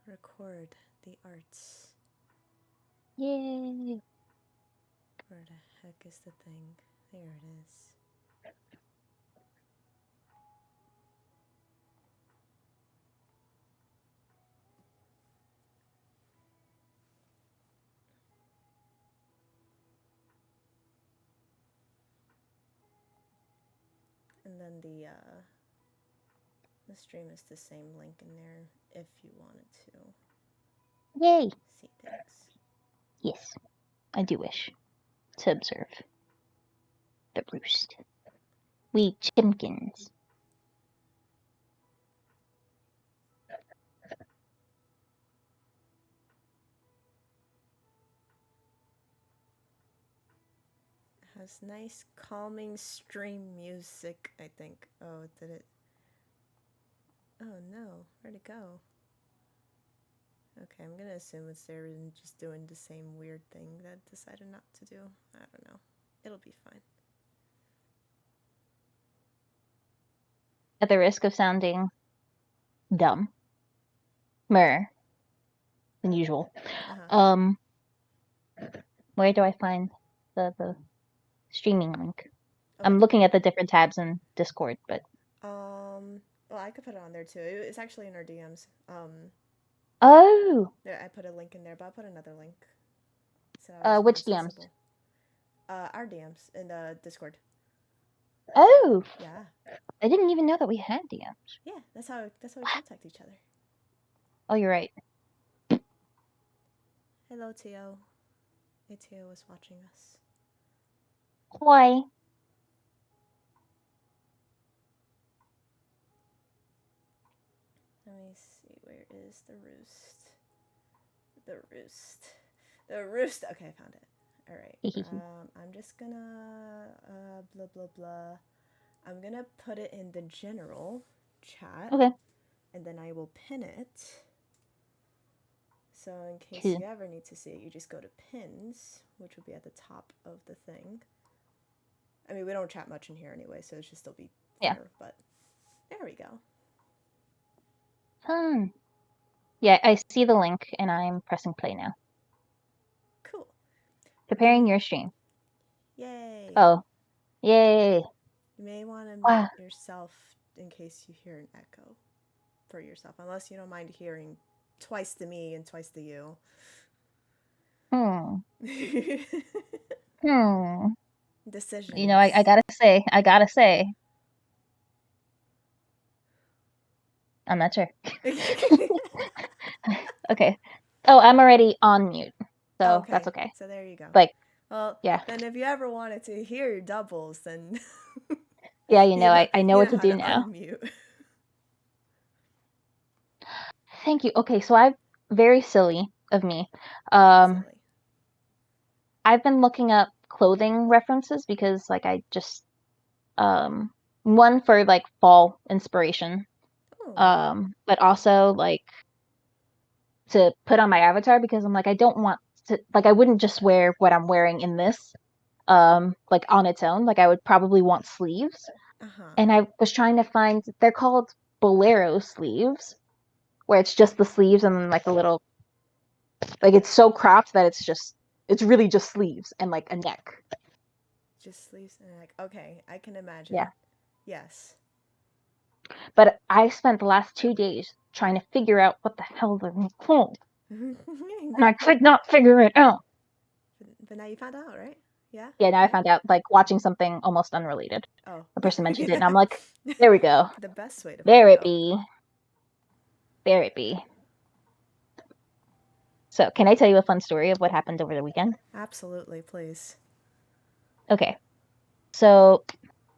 Record the arts. Yay! Where the heck is the thing? There it is. And then the stream is the same link in there if you wanted to Yay! see things. Yes, I do wish to observe the roost. We chimkins. It has nice calming stream music, I think. Oh, did it? Oh no, where'd it go? Okay, I'm gonna assume it's there and just doing the same weird thing that it decided not to do. I don't know. It'll be fine. At the risk of sounding dumb, mer, than usual. Where do I find the streaming link? I'm looking at the different tabs in Discord, but well, I could put it on there too. It's actually in our DMs. Oh, Yeah, I put a link in there, but I'll put another link. So it's more which DMs? accessible. Our DMs in the Discord. Oh, Yeah. I didn't even know that we had DMs. Yeah, that's how we contact each other. Oh, you're right. Hello, Tio. Hey, Tio is watching us. Why? Let me see. Where is the roost? The roost. The roost. Okay, I found it. All right. I'm just gonna blah blah blah. I'm gonna put it in the general chat. Okay. And then I will pin it. So in case Cool. you ever need to see it, you just go to pins, which will be at the top of the thing. I mean, we don't chat much in here anyway, so it should still be there. But there we go. Yeah, I see the link and I'm pressing play now. Cool. Preparing your stream. Yay. Oh, yay. You may want to mute yourself in case you hear an echo for yourself, unless you don't mind hearing twice the me and twice the you. Decisions. You know, I gotta say. I'm not sure. Okay. Oh, I'm already on mute, so that's okay. So there you go. Like, well, yeah. Then if you ever wanted to hear your doubles, then yeah, I know what to do now. Unmute. Thank you. Okay, so I've very silly of me. Silly. I've been looking up clothing references because like I just one for like fall inspiration. But also like to put on my avatar because I'm like I don't want to like I wouldn't just wear what I'm wearing in this like on its own. Like I would probably want sleeves. And I was trying to find they're called bolero sleeves, where it's just the sleeves and then like a little like it's so cropped that it's really just sleeves and like a neck. Just sleeves and neck. Okay, I can imagine. Yeah. Yes. But I spent the last 2 days trying to figure out what the hell they're called. And I could not figure it out. But now you found out, right? Yeah? Yeah, now I found out, like, watching something almost unrelated. Oh. A person mentioned it, and I'm like, there we go. The best way to There it be. There it be. So, can I tell you a fun story of what happened over the weekend? Absolutely, please. Okay. So,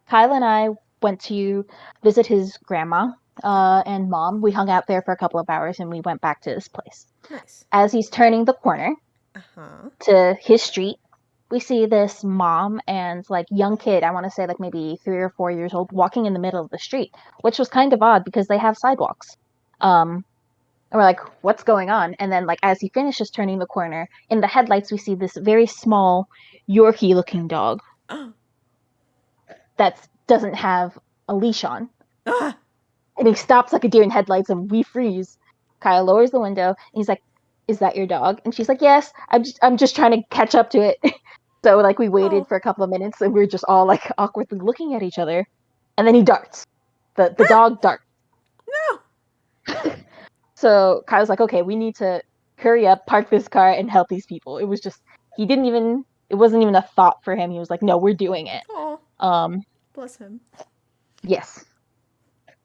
Kyle and I went to visit his grandma and mom. We hung out there for a couple of hours, and we went back to his place. Nice. As he's turning the corner to his street, we see this mom and like young kid, I want to say like maybe 3 or 4 years old, walking in the middle of the street, which was kind of odd because they have sidewalks. And we're like, what's going on? And then like as he finishes turning the corner, in the headlights we see this very small Yorkie looking dog that doesn't have a leash on. And he stops like a deer in headlights and we freeze. Kyle lowers the window and he's like, "Is that your dog?" And she's like, "Yes. I'm just trying to catch up to it." So like we waited for a couple of minutes and we were just all like awkwardly looking at each other, and then he darts. The dog darts. No. So Kyle's like, "Okay, we need to hurry up, park this car, and help these people." It was just it wasn't even a thought for him. He was like, "No, we're doing it." Oh. Bless him. Yes.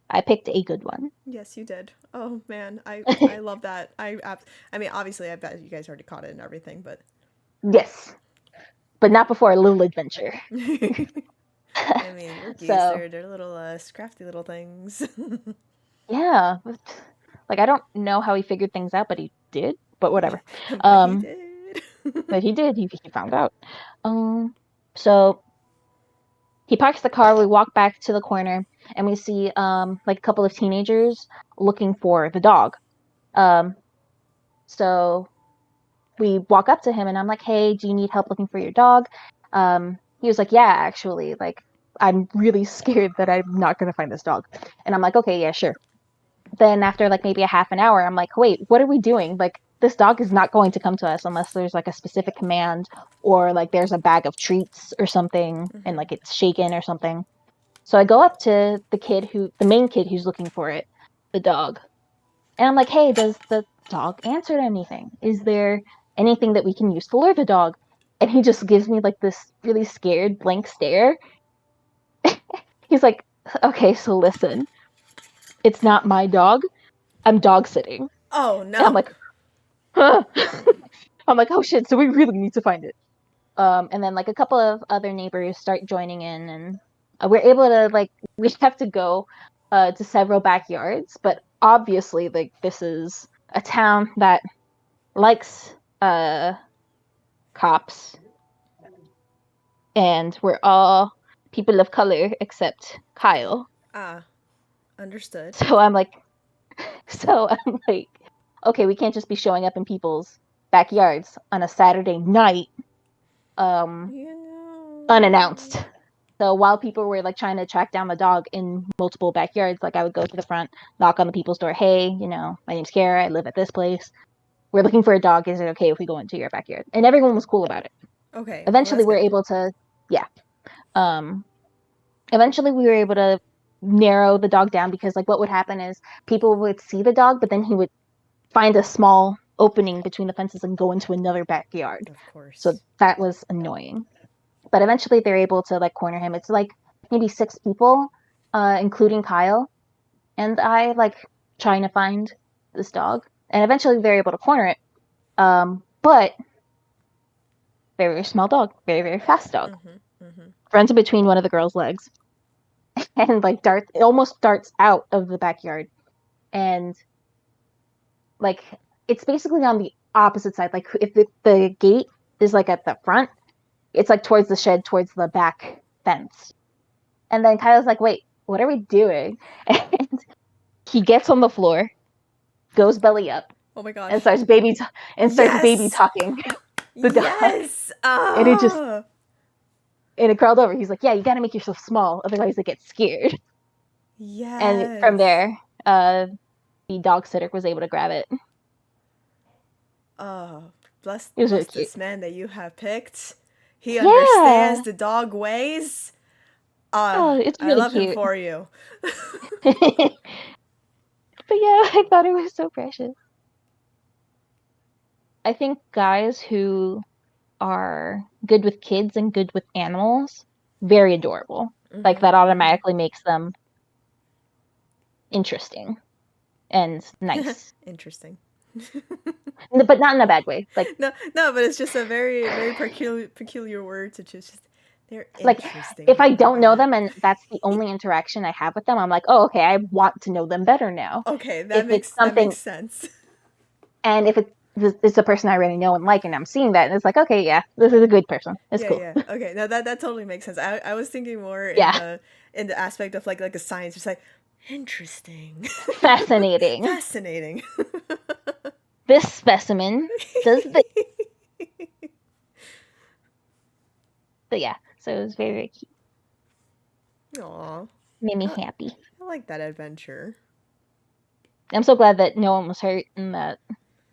I picked a good one. Yes, you did. Oh man, I love that. I mean, obviously, I bet you guys already caught it and everything, but yes, but not before a little adventure. I mean, rookies, so, they're little scrafty little things. Yeah, like I don't know how he figured things out, but he did. But whatever. But he did. But he did. He found out. So he parks the car. We walk back to the corner, and we see like a couple of teenagers looking for the dog. So we walk up to him, and I'm like, "Hey, do you need help looking for your dog?" He was like, "Yeah, actually, like I'm really scared that I'm not gonna find this dog." And I'm like, "Okay, yeah, sure." Then after like maybe a half an hour, I'm like, "Wait, what are we doing? Like this dog is not going to come to us unless there's like a specific command or like there's a bag of treats or something and like it's shaken or something." So I go up to the main kid who's looking for it, the dog. And I'm like, "Hey, does the dog answer anything? Is there anything that we can use to lure the dog?" And he just gives me like this really scared blank stare. He's like, "Okay, so listen. It's not my dog. I'm dog sitting." Oh no. And I'm like, huh. I'm like, "Oh shit, so we really need to find it." And then like a couple of other neighbors start joining in, and we're able to like we have to go to several backyards, but obviously like this is a town that likes cops, and we're all people of color except Kyle. Understood. So I'm like, okay, we can't just be showing up in people's backyards on a Saturday night, unannounced. So while people were like trying to track down the dog in multiple backyards, like I would go to the front, knock on the people's door. "Hey, my name's Kara. I live at this place. We're looking for a dog. Is it okay if we go into your backyard?" And everyone was cool about it. Okay. Eventually, we were able to, eventually we were able to narrow the dog down because like what would happen is people would see the dog, but then he would find a small opening between the fences and go into another backyard. Of course. So that was annoying. But eventually they're able to like corner him. It's like maybe 6 people, including Kyle, and I like trying to find this dog. And eventually they're able to corner it. But very, very small dog, very, very fast dog. Runs in between one of the girls' legs and like almost darts out of the backyard. And like it's basically on the opposite side. Like if the gate is like at the front, it's like towards the shed, towards the back fence. And then Kyle's like, "Wait, what are we doing?" And he gets on the floor, goes belly up. Oh my gosh. And starts baby talking. The yes. Dog. And it crawled over. He's like, "Yeah, you got to make yourself small, otherwise it gets scared." Yes. And from there, the dog sitter was able to grab it. Oh, bless really this man that you have picked. He understands the dog ways. It's really I love cute. him for you. But yeah, I thought it was so precious. I think guys who are good with kids and good with animals, very adorable. Like that automatically makes them interesting and nice. Interesting. But not in a bad way. Like no, but it's just a very, very peculiar word to just. They're like if I don't know them and that's the only interaction I have with them, I'm like, "Oh, okay, I want to know them better now." Okay, that makes sense. And if it's a person I already know and like, and I'm seeing that, and it's like, okay, yeah, this is a good person. It's cool. Yeah. Okay, no, that totally makes sense. I was thinking more in the aspect of like a science, just like interesting, fascinating. This specimen does this. But yeah, so it was very, very cute. Aww. Made me happy. I like that adventure. I'm so glad that no one was hurt and that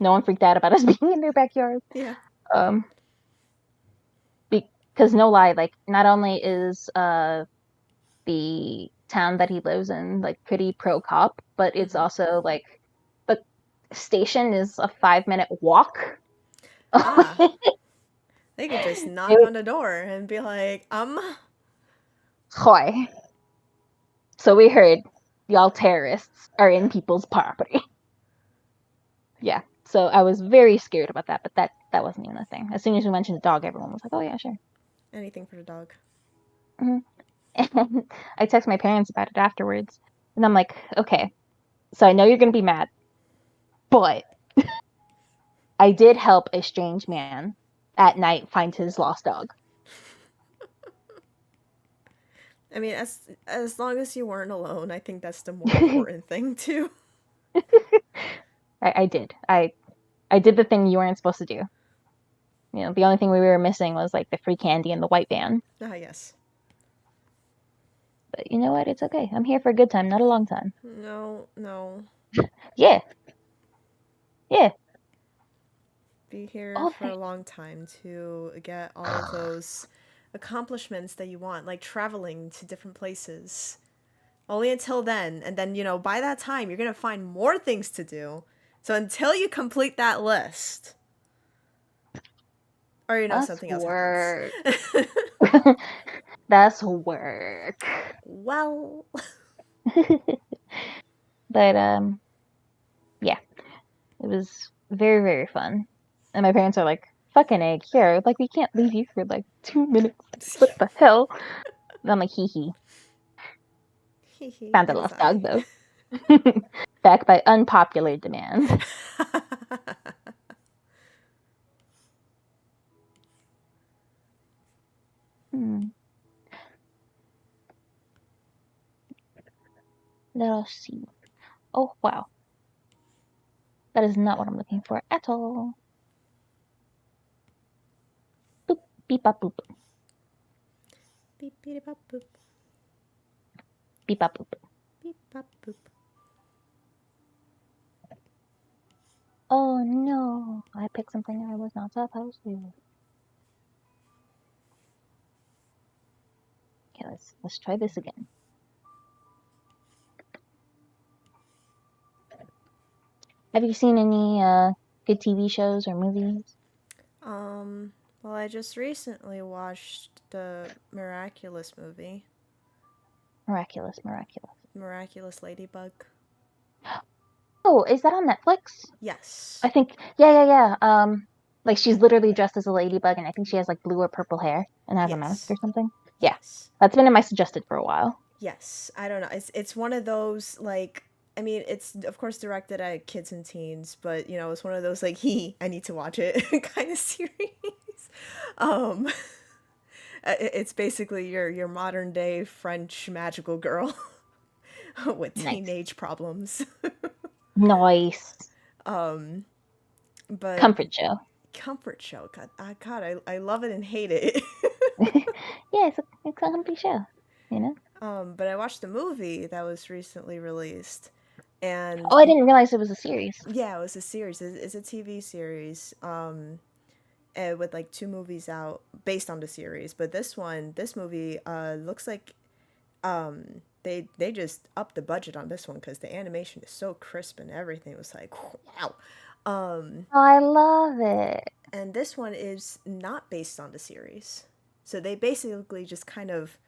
no one freaked out about us being in their backyard. Yeah. Um, because no lie, like not only is the town that he lives in like pretty pro cop, but it's Mm-hmm. also like the station is a 5 minute walk. Ah, they could just knock It, on the door and be like, Hoy. So we heard y'all terrorists are in people's property. Yeah. So I was very scared about that, but that wasn't even a thing. As soon as we mentioned the dog, everyone was like, "Oh yeah, sure." anything for the dog. Hmm. And I text my parents about it afterwards, and I'm like, "Okay, so I know you're gonna be mad, but I did help a strange man at night find his lost dog." I mean, as long as you weren't alone, I think that's the more important thing too. I did. I did the thing you weren't supposed to do. You know, the only thing we were missing was like the free candy and the white van. Ah, yes. But you know what? It's okay. I'm here for a good time, not a long time. No, no. Yeah, yeah. Be here All for right. a long time to get all of those accomplishments that you want, like traveling to different places. Only until then, and then, by that time, you're gonna find more things to do. So until you complete that list, or That's something else happens. work. That's work. Well, But yeah, it was very, very fun. And my parents are like, fucking egg, here, like we can't leave you for like 2 minutes. What the hell? And I'm like, hee hee. Found a it was lost dog I. though. Back by unpopular demand. Hmm. Let us see. Oh wow. That is not what I'm looking for at all. Boop beep bop boop. Beep beep bop boop. Beep bop boop. Beep bop boop. Oh no. I picked something I was not supposed to. Okay, let's try this again. Have you seen any good TV shows or movies? Well, I just recently watched the Miraculous movie, Miraculous, miraculous. Miraculous Ladybug. Oh, is that on Netflix? Yes. I think yeah. Like she's literally dressed as a ladybug, and I think she has like blue or purple hair and has a mask Yes. or something. Yeah, Yes. that's been in my suggested for a while. Yes. I don't know. It's one of those like I mean, it's of course directed at kids and teens, but it's one of those like I need to watch it kind of series. Um it's basically your modern day French magical girl with Nice, teenage problems. nice um but comfort show. comfort show. God, I love it and hate it. Yeah, it's a comfy show. You know. But I watched the movie that was recently released, and Oh, I didn't realize it was a series. yeah, it was a series. It's a TV series. With like two movies out based on the series. But this movie, looks like they just upped the budget on this one because the animation is so crisp and everything. It was like wow. Oh, I love it. And this one is not based on the series, so they basically just kind of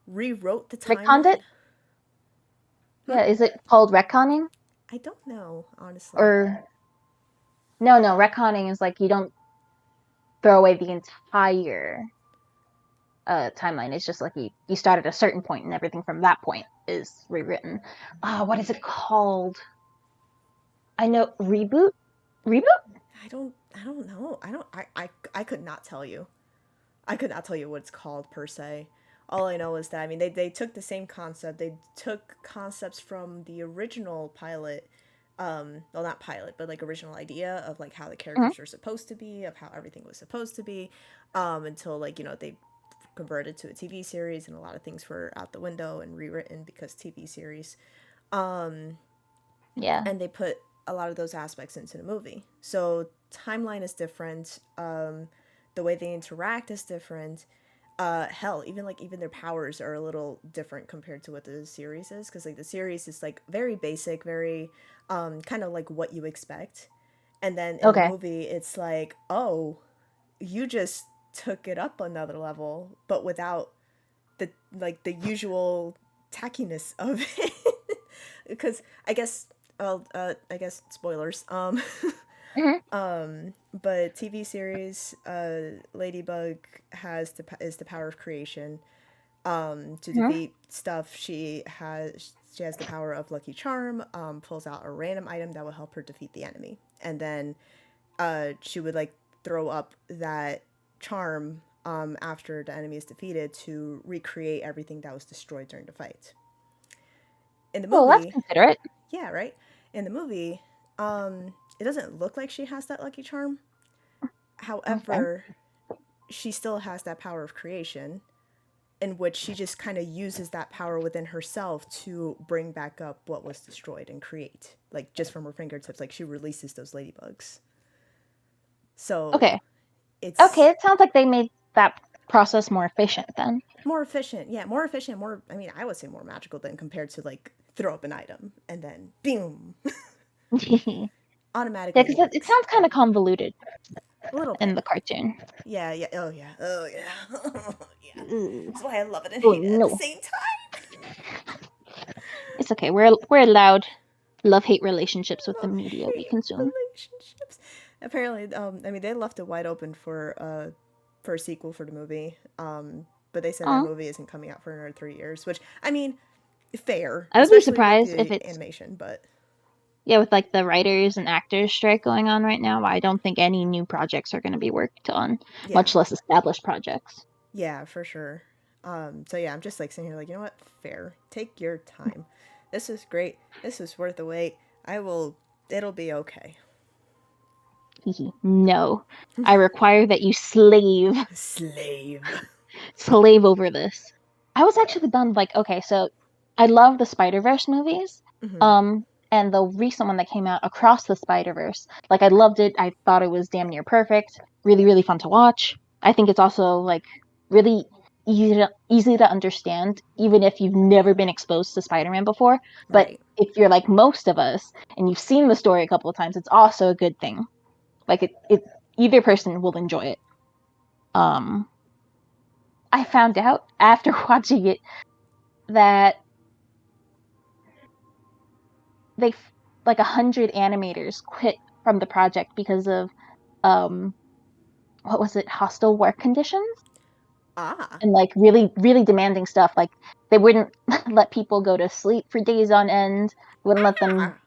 rewrote the Retconned timeline. it. Hmm? Yeah, is it called retconning I don't know, honestly. or no? Retconning is like you don't throw away the entire timeline. It's just like you start at a certain point and everything from that point is rewritten. What is it called? I know reboot. Reboot? I don't know. I could not tell you. I could not tell you what it's called per se. All I know is that I mean they took the same concept. They took concepts from the original pilot, well not pilot, but like original idea of like how the Mm-hmm. characters are supposed to be, of how everything was supposed to be, until like they converted to a TV series and a lot of things were out the window and rewritten because TV series. Um Yeah. and they put a lot of those aspects into the movie. So timeline is different. The way they interact is different. Hell, even their powers are a little different compared to what the series is, because like the series is like very basic, very kind of like what you expect, and then in the Okay. movie it's like, oh, you just took it up another level, but without the the usual tackiness of it. Because I guess, well, I guess spoilers. Hmm. But TV series, Ladybug is the power of creation. To Hmm. defeat stuff, she has the power of Lucky Charm. Pulls out a random item that will help her defeat the enemy, and then she would like throw up that charm after the enemy is defeated to recreate everything that was destroyed during the fight. In the Well, that's movie, considerate. yeah, right. In the movie, it doesn't look like she has that lucky charm. Okay. However, she still has that power of creation, in which she just kind of uses that power within herself to bring back up what was destroyed and create, like just from her fingertips. Like she releases those ladybugs. So Okay. Okay. it's It sounds like they made that process more efficient then. more efficient. Yeah, more efficient. More, I mean, I would say more magical than compared to like throw up an item and then boom, Yeah, automatic because it ladybugs. sounds kind of convoluted A little in bit. the cartoon. Yeah, yeah. Oh, yeah. Oh, yeah. Yeah. Ooh. That's why I love it and Oh hate it at the no. same time. It's okay. We're allowed love-hate relationships with the Love media we hate consume. relationships. Apparently, I mean, they left it wide open for a sequel for the movie. But they said that Oh, movie isn't coming out for another 3 years, which I mean, fair, I would be especially with surprised if the it's, animation. But yeah, with like the writers and actors strike going on right now. I don't think any new projects are going to be worked on, yeah, much less established projects. yeah, for sure. So yeah, I'm just like sitting here like, you know what? Fair. Take your time. This is great. This is worth the wait. I will. It'll be okay. No, I require that you slave Slave. slave over this. I was actually bummed. Like, okay, so I love the Spider Verse movies. Mm-hmm. Um, and the recent one that came out, Across the Spider Verse, like I loved it. I thought it was damn near perfect. Really, really fun to watch. I think it's also like really easy to understand, even if you've never been exposed to Spider-Man before. But Right. if you're like most of us and you've seen the story a couple of times, it's also a good thing. Like it either person will enjoy it. Um, I found out after watching it that they like 100 animators quit from the project because of um what was it, hostile work conditions Ah. and like really really demanding stuff. Like they wouldn't let people go to sleep for days on end, wouldn't let them Ah.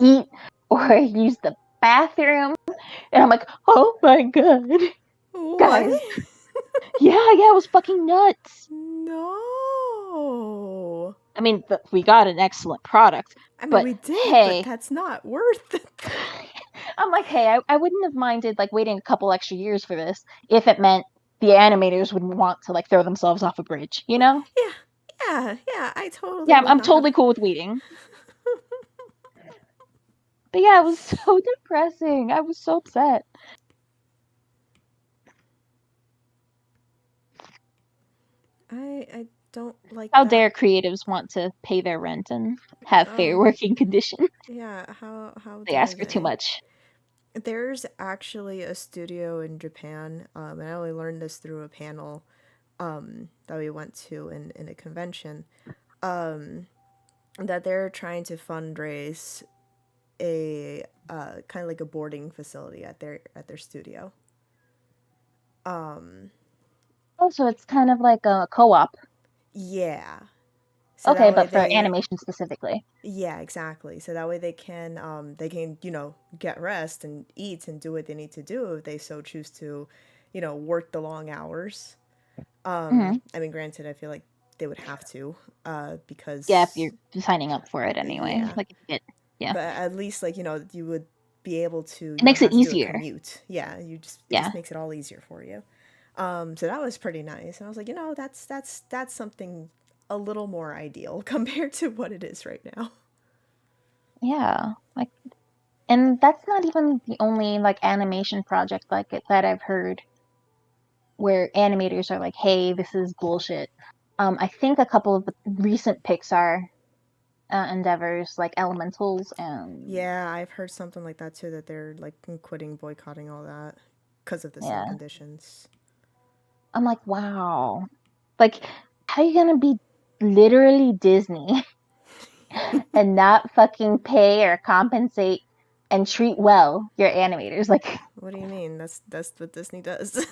eat or use the bathroom, and I'm like, oh my god, What? guys. Yeah, it was fucking nuts. No. I mean, we got an excellent product, I mean, but we did, but hey, that's not worth it. I'm like, hey, I wouldn't have minded like waiting a couple extra years for this if it meant the animators would want to like throw themselves off a bridge, you know? Yeah. Yeah. Yeah. I totally Yeah, I'm, would I'm not have. totally cool with waiting. But yeah, it was so depressing. I was so upset. I don't like How that. dare creatives want to pay their rent and have fair Oh. working conditions? Yeah. How They dare ask for too they? much. There's actually a studio in Japan, and I only learned this through a panel that we went to in a convention, that they're trying to fundraise a kind of like a boarding facility at their studio. Also, it's kind of like a co-op. Yeah. So that Okay, way but for they, animation specifically. yeah, exactly. So that way they can, get rest and eat and do what they need to do if they so choose to, work the long hours. Hmm. I mean, granted, I feel like they would have to, Yeah, if because you're signing up for it anyway. yeah, Like if you get, yeah. but at least like, you would be able to, It you don't makes it have to do a easier. commute. Yeah, it Yeah. just makes it all easier for you. So that was pretty nice. And I was like, that's something a little more ideal compared to what it is right now. Yeah, like, and that's not even the only like animation project like it that I've heard where animators are like, "Hey, this is bullshit." I think a couple of the recent Pixar endeavors, like Elementals and Yeah, I've heard something like that too, that they're like quitting, boycotting all that because of the same yeah, conditions. I'm like, wow, like, how are you gonna be literally Disney and not fucking pay or compensate and treat well your animators? Like, What do you mean? That's what Disney does.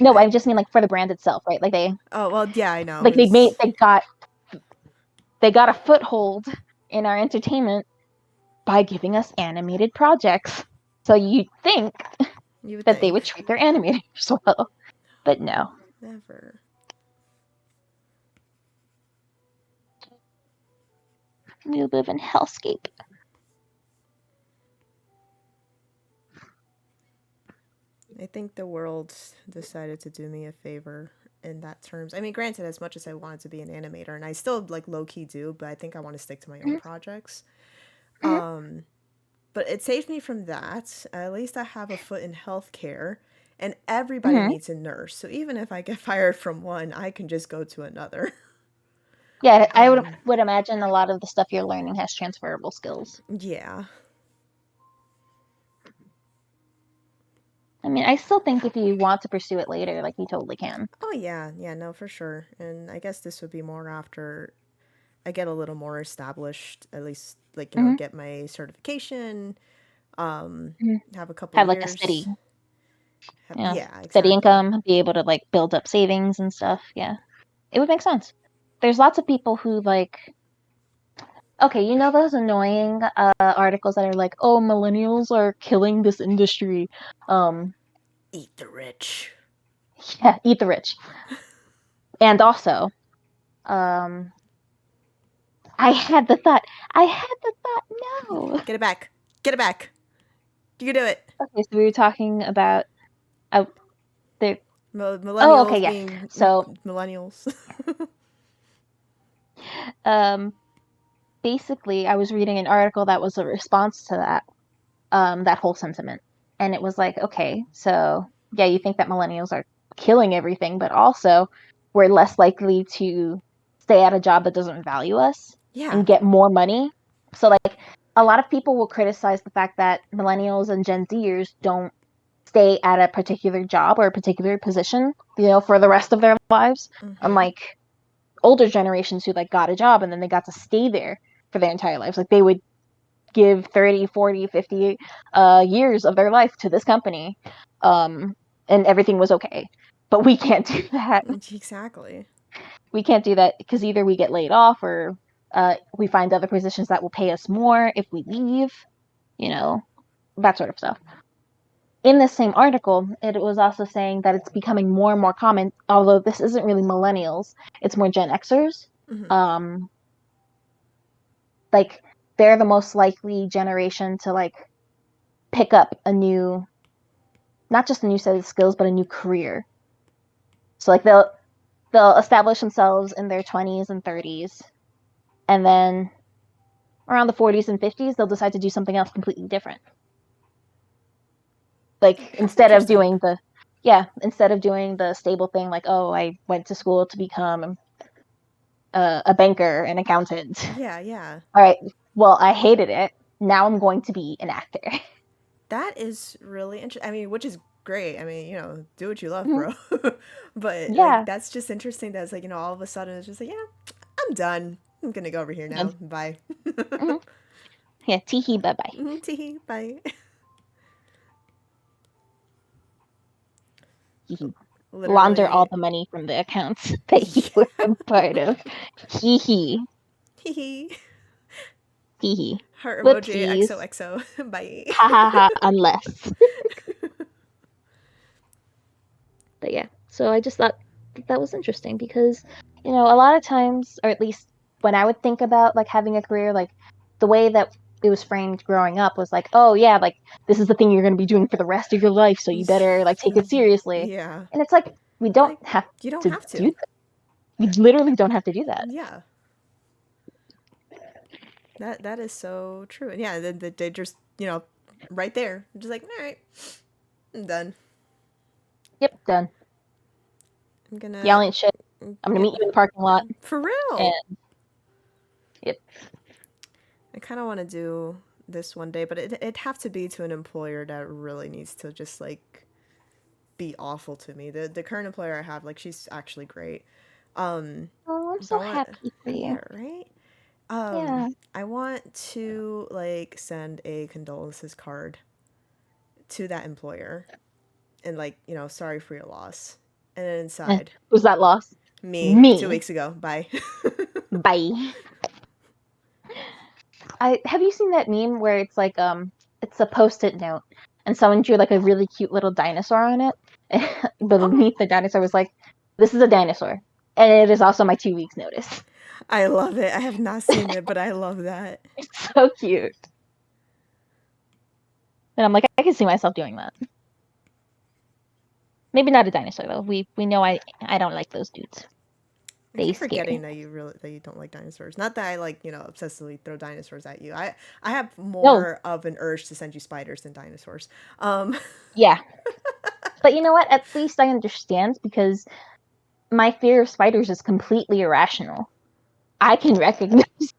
no, I I just mean like for the brand itself, right? oh well, yeah, I know. Like they got a foothold in our entertainment by giving us animated projects. So you'd think You would that they think. would treat their animators well, but no. Never. We live in hellscape. I think the world decided to do me a favor in that terms. I mean, granted, as much as I wanted to be an animator, and I still like low key do, but I think I want to stick to my own Mm-hmm. projects. Mm-hmm. But it saved me from that. At least I have a foot in healthcare, and everybody Mm-hmm. needs a nurse. So even if I get fired from one, I can just go to another. Yeah, I would Um, would imagine a lot of the stuff you're learning has transferable skills. yeah. I mean, I still think if you want to pursue it later, like you totally can. Oh yeah, yeah, no, for sure. And I guess this would be more after I get a little more established, at least like, Mm-hmm. get my certification, Mm-hmm. have a couple Have like a steady, years. yeah, Yeah, steady exactly. income, be able to like build up savings and stuff. Yeah, it would make sense. There's lots of people who like, okay, you know those annoying articles that are like, oh, millennials are killing this industry. Um, Eat the rich. yeah, eat the rich. And also, um, I had the thought, no. Get it back. Get it back. You can do it. Okay, so we were talking about uh, the. Oh, okay, Millennials yes. being So, millennials. um, basically, I was reading an article that was a response to that whole sentiment, and it was like, okay, so yeah, you think that millennials are killing everything, but also we're less likely to stay at a job that doesn't value us Yeah. and get more money. So, like, a lot of people will criticize the fact that millennials and Gen Zers don't stay at a particular job or a particular position, for the rest of their lives. Mm-hmm. Unlike older generations who like got a job and then they got to stay there for their entire lives. Like they would give 30, 40, 50 years of their life to this company, and everything was okay. But we can't do that. Exactly. We can't do that because either we get laid off or we find other positions that will pay us more if we leave, you know, that sort of stuff. In this same article, it was also saying that it's becoming more and more common, although this isn't really millennials, it's more Gen Xers. Mm-hmm. Um, like they're the most likely generation to like pick up a new, not just a new set of skills, but a new career. So like they'll establish themselves in their 20s and 30s, and then around the 40s and 50s they'll decide to do something else completely different. Like That's interesting. instead of doing the stable thing like, oh, I went to school to become a banker, an accountant. Yeah, yeah. All right, well, I hated it. Now I'm going to be an actor. That is really interesting. I mean, which is great. I mean, do what you love, Mhm. bro. But like Yeah. that's just interesting that it's like, all of a sudden it's just like, yeah, I'm done. I'm gonna go over here now. Bye. Mm-hmm. Yeah, teehee, bye bye. Tee, bye. Launder all Literally. the money from the accounts that you were a part of. Hee hee. Hee hee. Hee hee. Heart emoji Whoopsies. XOXO. Bye. Ha ha ha, unless. But yeah, so I just thought that was interesting because, a lot of times, or at least when I would think about like having a career, like the way that it was framed growing up was like, oh yeah, like this is the thing you're going to be doing for the rest of your life, so you better like take it seriously. Yeah. And it's like, we don't Like, have you don't to have do to. that. We literally don't have to do that. Yeah. That is so true. And yeah, they just, right there, just like, all right, I'm done. Yep, done. I'm gonna, Yelling at shit. I'm gonna yeah, meet you in the parking lot. for real. And yep. I kind of want to do this one day, but it'd have to be to an employer that really needs to just like be awful to me. The current employer I have, like, she's actually great. Oh, I'm But so I want, happy for you. yeah, right. Yeah. I want to like send a condolences card to that employer and like, sorry for your loss. And then inside, Was that lost? me, 2 weeks Me. ago. Bye. Bye. I have you seen that meme where it's like it's a post-it note and someone drew like a really cute little dinosaur on it, but Oh, beneath the dinosaur was like, "This is a dinosaur, and it is also my 2 weeks notice." I love it. I have not seen it, but I love that. It's so cute, and I'm like, I can see myself doing that. Maybe not a dinosaur though. We know I don't like those dudes. I They keep scary. forgetting that you don't like dinosaurs. Not that I like, obsessively throw dinosaurs at you. I have No, more of an urge to send you spiders than dinosaurs. Um yeah, but you know what? At least I understand because my fear of spiders is completely irrational. I can recognize,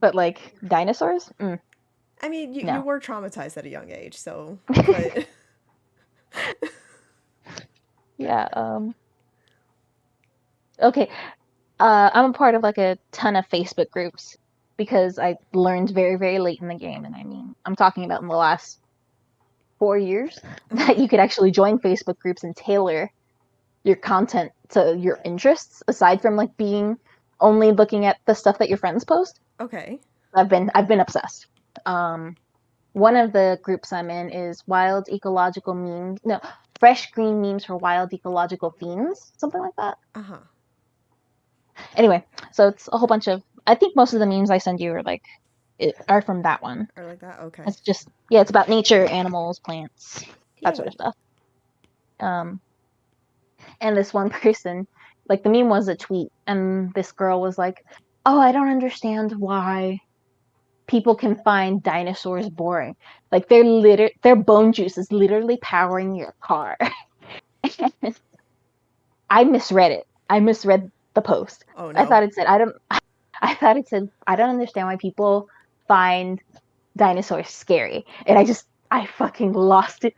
but like dinosaurs, I mean, you no. were traumatized at a young age, so but Yeah. Okay. I'm a part of like a ton of Facebook groups because I learned very, very late in the game, and I mean, I'm talking about in the last 4 years that uh-huh. you could actually join Facebook groups and tailor your content to your interests aside from like being only looking at the stuff that your friends post. Okay. I've been obsessed. Um, One of the groups I'm in is Wild Ecological Memes. No, Fresh Green Memes for Wild Ecological Themes, something like that. Uh-huh. Anyway, so it's a whole bunch of. I think most of the memes I send you are like are from that one. Or like that. Okay. It's just yeah, it's about nature, animals, plants, that sort Yeah. of stuff. Um, and this one person, like the meme was a tweet, and this girl was like, "Oh, I don't understand why people can find dinosaurs boring. Like their bone juice is literally powering your car." I misread it. I misread the post. Oh I no. thought it said I don't. I thought it said I don't understand why people find dinosaurs scary, and I fucking lost it.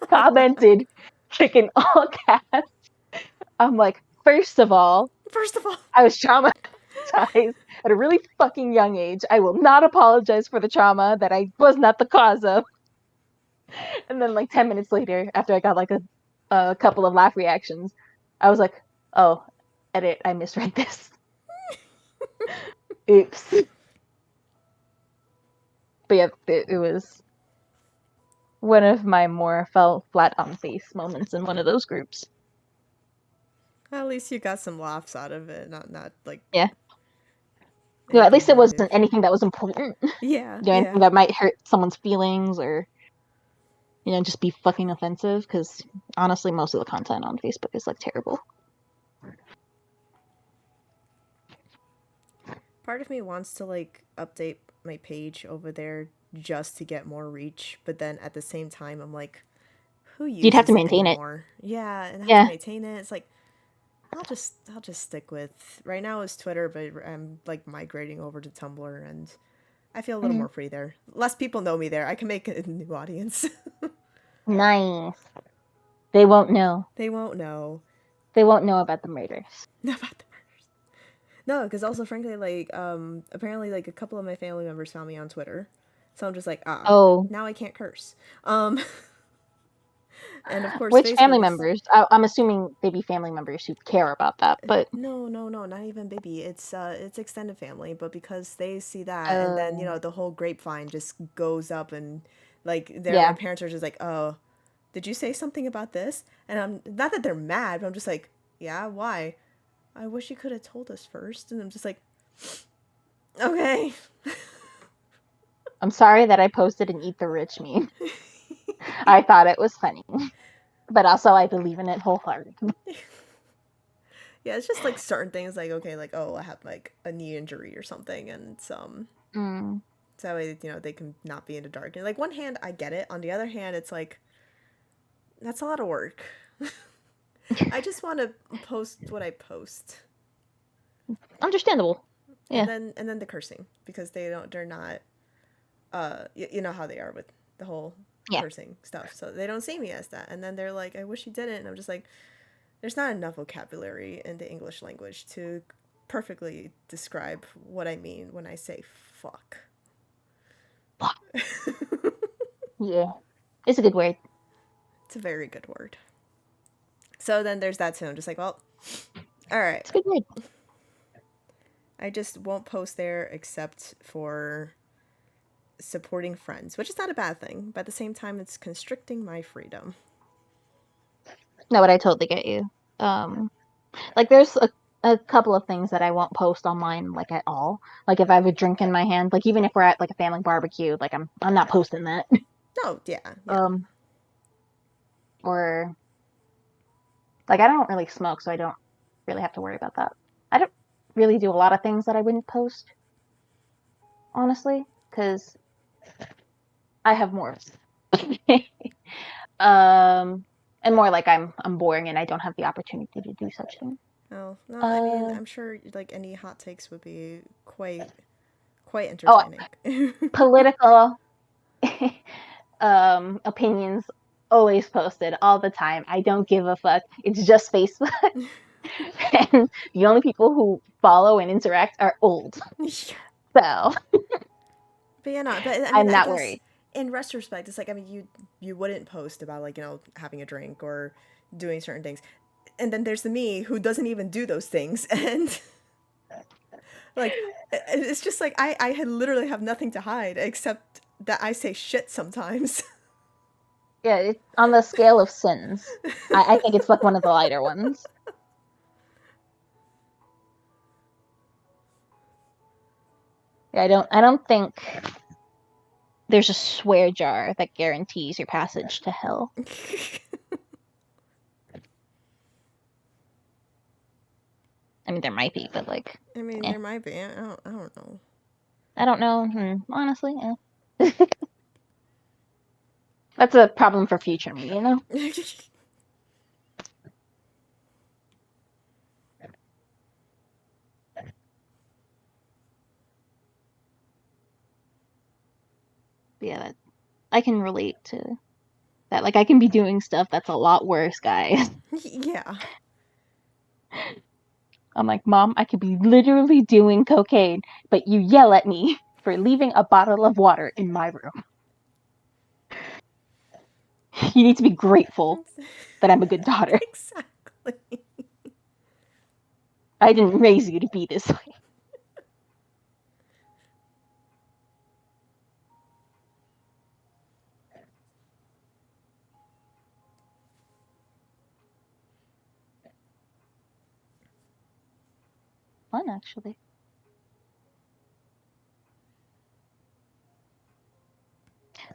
Commented, chicken all caps. I'm like, first of all, First of all, I was traumatized at a really fucking young age. I will not apologize for the trauma that I was not the cause of. And then like 10 minutes later, after I got like a couple of laugh reactions, I was like, oh, edit, I misread this. Oops. But yeah, it was one of my more fell flat on the face moments in one of those groups. at least you got some laughs out of it. Not like Yeah. No, at anything least it negative. wasn't anything that was important. Yeah. Anything Yeah. that might hurt someone's feelings or, just be fucking offensive. Because honestly, most of the content on Facebook is like terrible. Part of me wants to like update my page over there just to get more reach, but then at the same time, I'm like, who You'd have to uses it maintain it. anymore? Yeah, and I have to Yeah. maintain it. It's like I'll just stick with right now is Twitter, but I'm like migrating over to Tumblr, and I feel a little Mm-hmm. more free there. Less people know me there. I can make a new audience. Nice. They won't know. They won't know They won't know about the murders. about the murders. No, because also frankly, like apparently like a couple of my family members found me on Twitter, so I'm just like Oh, now I can't curse. Um, and of course which family Facebook is members? I'm assuming they be family members who care about that, but no, not even baby. It's extended family, but because they see that, and then oh, the whole grapevine just goes up, and like their yeah. parents are just like, oh, did you say something about this? And I'm not that they're mad, but I'm just like, yeah, why? I wish you could have told us first. And I'm just like, okay. I'm sorry that I posted an eat the rich meme. I thought it was funny, but also I believe in it wholeheartedly. Yeah, it's just like certain things, like okay, like oh, I have like a knee injury or something, and Mm. so that way they can not be in the dark. And like one hand, I get it. On the other hand, it's like that's a lot of work. I just want to post what I post. Understandable. Yeah. And then the cursing because they're not you know how they are with the whole Yeah. cursing stuff. So they don't see me as that. And then they're like, I wish you didn't. And I'm just like, there's not enough vocabulary in the English language to perfectly describe what I mean when I say fuck. Fuck. Yeah. It's a good word. It's a very good word. So then there's that too. I'm just like, well, all right. It's a good word. I just won't post there except for supporting friends, which is not a bad thing, but at the same time, it's constricting my freedom. No, but I totally get you. Like there's a couple of things that I won't post online like at all. Like if I have a drink in my hand, like even if we're at like a family barbecue, like I'm not posting that. No, yeah, yeah. Or like I don't really smoke, so I don't really have to worry about that. I don't really do a lot of things that I wouldn't post, honestly, because I have more. And more like I'm boring and I don't have the opportunity to do such things. Oh no, I mean, Uh I'm sure like any hot takes would be quite oh, entertaining. political opinions always posted all the time. I don't give a fuck. It's just Facebook. And the only people who follow and interact are old. So But yeah, no, but I mean, I'm I not guess worried. in retrospect, it's like I mean, you wouldn't post about like having a drink or doing certain things, and then there's the me who doesn't even do those things, and like it's just like I had literally have nothing to hide except that I say shit sometimes. Yeah, it's on the scale of sins. I think it's like one of the lighter ones. Yeah, I don't think there's a swear jar that guarantees your passage to hell. I mean, there might be, but like, I mean, there might be. I don't know. I don't know. Honestly, that's a problem for future me, you know? But yeah, I can relate to that. Like, I can be doing stuff that's a lot worse, guys. Yeah. I'm like, Mom, I could be literally doing cocaine, but you yell at me for leaving a bottle of water in my room. You need to be grateful that I'm a good daughter. Exactly. I didn't raise you to be this way. Fun, actually.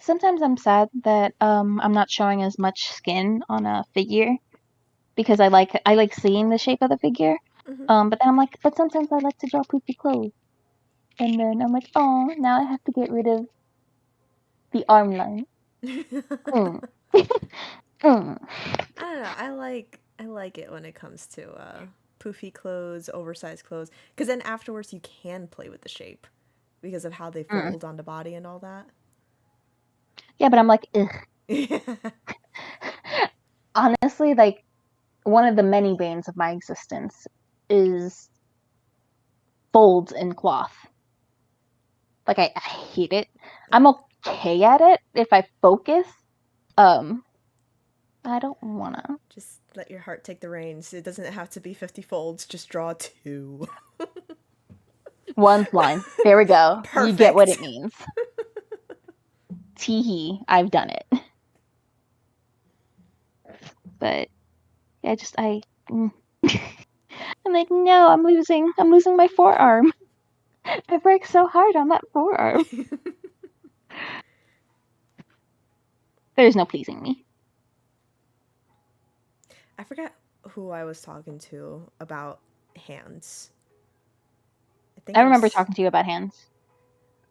Sometimes I'm sad that I'm not showing as much skin on a figure because I like seeing the shape of the figure. Mm-hmm. But then I'm like, but sometimes I like to draw poopy clothes. And then I'm like, oh, now I have to get rid of the arm line. Mm. Mm. I don't know. I like it when it comes to poofy clothes, oversized clothes, because then afterwards you can play with the shape because of how they Mm. fold on the body and all that. Yeah, but I'm like, ugh. Honestly, like one of the many banes of my existence is folds in cloth. Like I hate it. I'm okay at it if I focus. Um, I don't wanna. Just let your heart take the reins. It doesn't have to be 50 folds. Just draw two. One line. There we go. You get what Perfect. it means. Teehee. I've done it. But yeah, mm. I'm like, no, I'm losing my forearm. I worked so hard on that forearm. There's no pleasing me. I forgot who I was talking to about hands. I think I it remember was talking to you about hands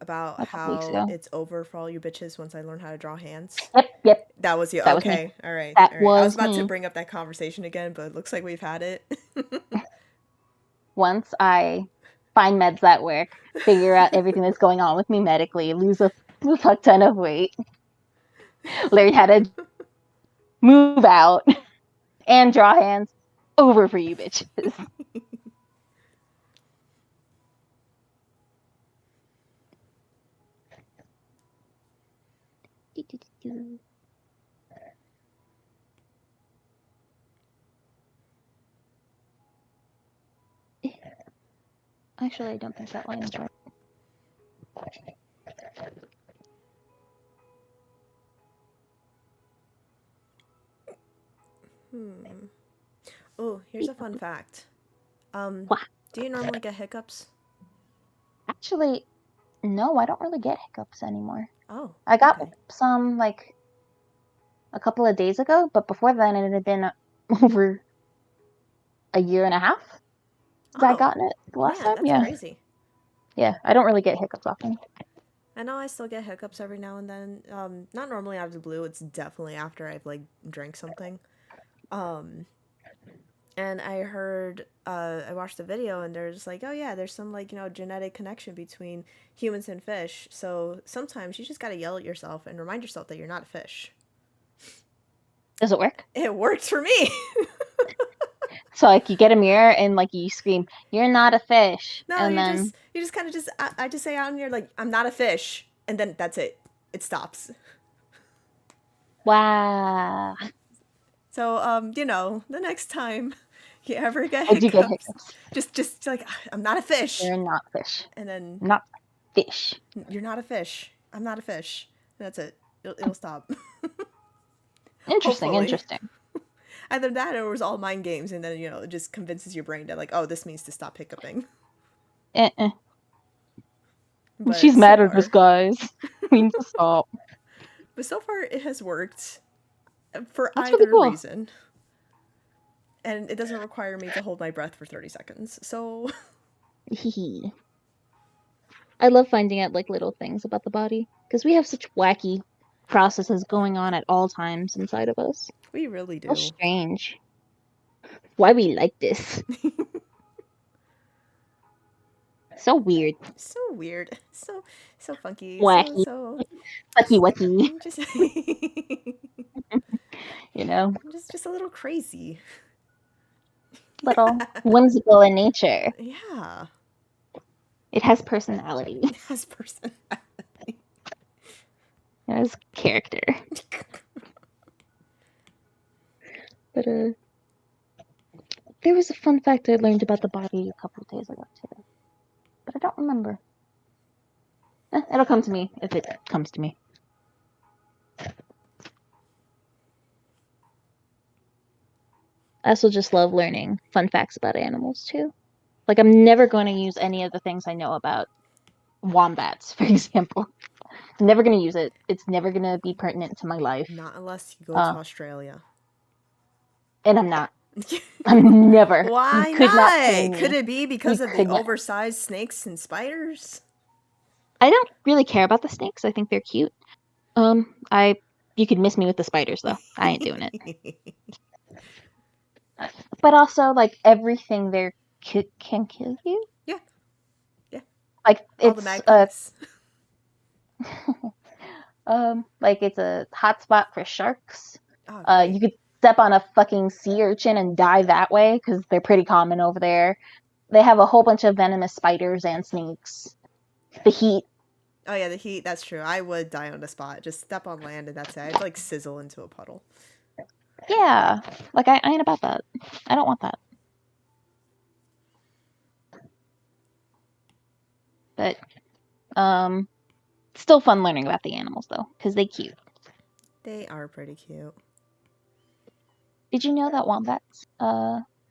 about a couple weeks how ago. it's over for all you bitches once I learn how to draw hands. Yep. That was you. That was me. Okay. All right. That All right. I was was about to me. bring up that conversation again, but it looks like we've had it. Once I find meds that work, figure out everything that's going on with me medically, lose a fuck ton of weight, learn how to move out, and draw hands, over for you bitches. Actually, I don't think that line is right. Oh, here's a fun fact. What? Do you normally get hiccups? Actually, no, I don't really get hiccups anymore. Oh, I got okay. some like a couple of days ago, but before then it had been over a year and a half since I Oh, gotten it the last man, time. that's Yeah. crazy. Yeah, I don't really get hiccups often. I know I still get hiccups every now and then. Not normally out of the blue. It's definitely after I've like drank something. Um, and I heard, I watched a video and they're just like, oh yeah, there's some like genetic connection between humans and fish. So sometimes you just gotta yell at yourself and remind yourself that you're not a fish. Does it work? It worked for me. So like you get a mirror and like you scream, "You're not a fish," No, and then you just kind of just I just say out in here like I'm not a fish, and then that's it. It stops. wow, So the next time you ever get I do get hiccups, hiccups. just like I'm not a fish, You're not fish. and then Not fish. you're not a fish. I'm not a fish. And that's it. It'll stop. Interesting. Hopefully. Interesting. Either that or it was all mind games, and then it just convinces your brain that like, oh, this means to stop hiccuping. Eh. But She's so mad at us, far, guys. We need to stop. it has worked for That's really either cool. reason. And it doesn't require me to hold my breath for 30 seconds. So I love finding out like little things about the body because we have such wacky processes going on at all times inside of us. we really So do. strange. Why we like this? So weird. So weird. So funky. Wacky. Wacky wacky. Just You know, just a little crazy. little whimsical in nature. Yeah. It has personality. It has personality. It has character. But there was a fun fact I learned about the body a couple of days ago too, but I don't remember. It'll come to me if it comes to me. I also just love learning fun facts about animals too. Like I'm never going to use any of the things I know about wombats, for example. I'm never going to use it. It's never going to be pertinent to my life. Not unless you go to Australia. And I'm not. I'm never. Why You could not pay not? me. Could it be because You of the could not. oversized snakes and spiders? I don't really care about the snakes. I think they're cute. You could miss me with the spiders though. I ain't doing it. But also, like everything there can kill you. Yeah. Yeah. Like All the it's magpies. like it's a hotspot for sharks. Oh, You could step on a fucking sea urchin and die that way because they're pretty common over there. They have a whole bunch of venomous spiders and snakes. The heat. Oh yeah, the heat. That's true. I would die on the spot. Just step on land and that's it. I'd like sizzle into a puddle. Yeah, like I ain't about that. I don't want that. But still fun learning about the animals though, because they cute. They are pretty cute. Did you know that wombats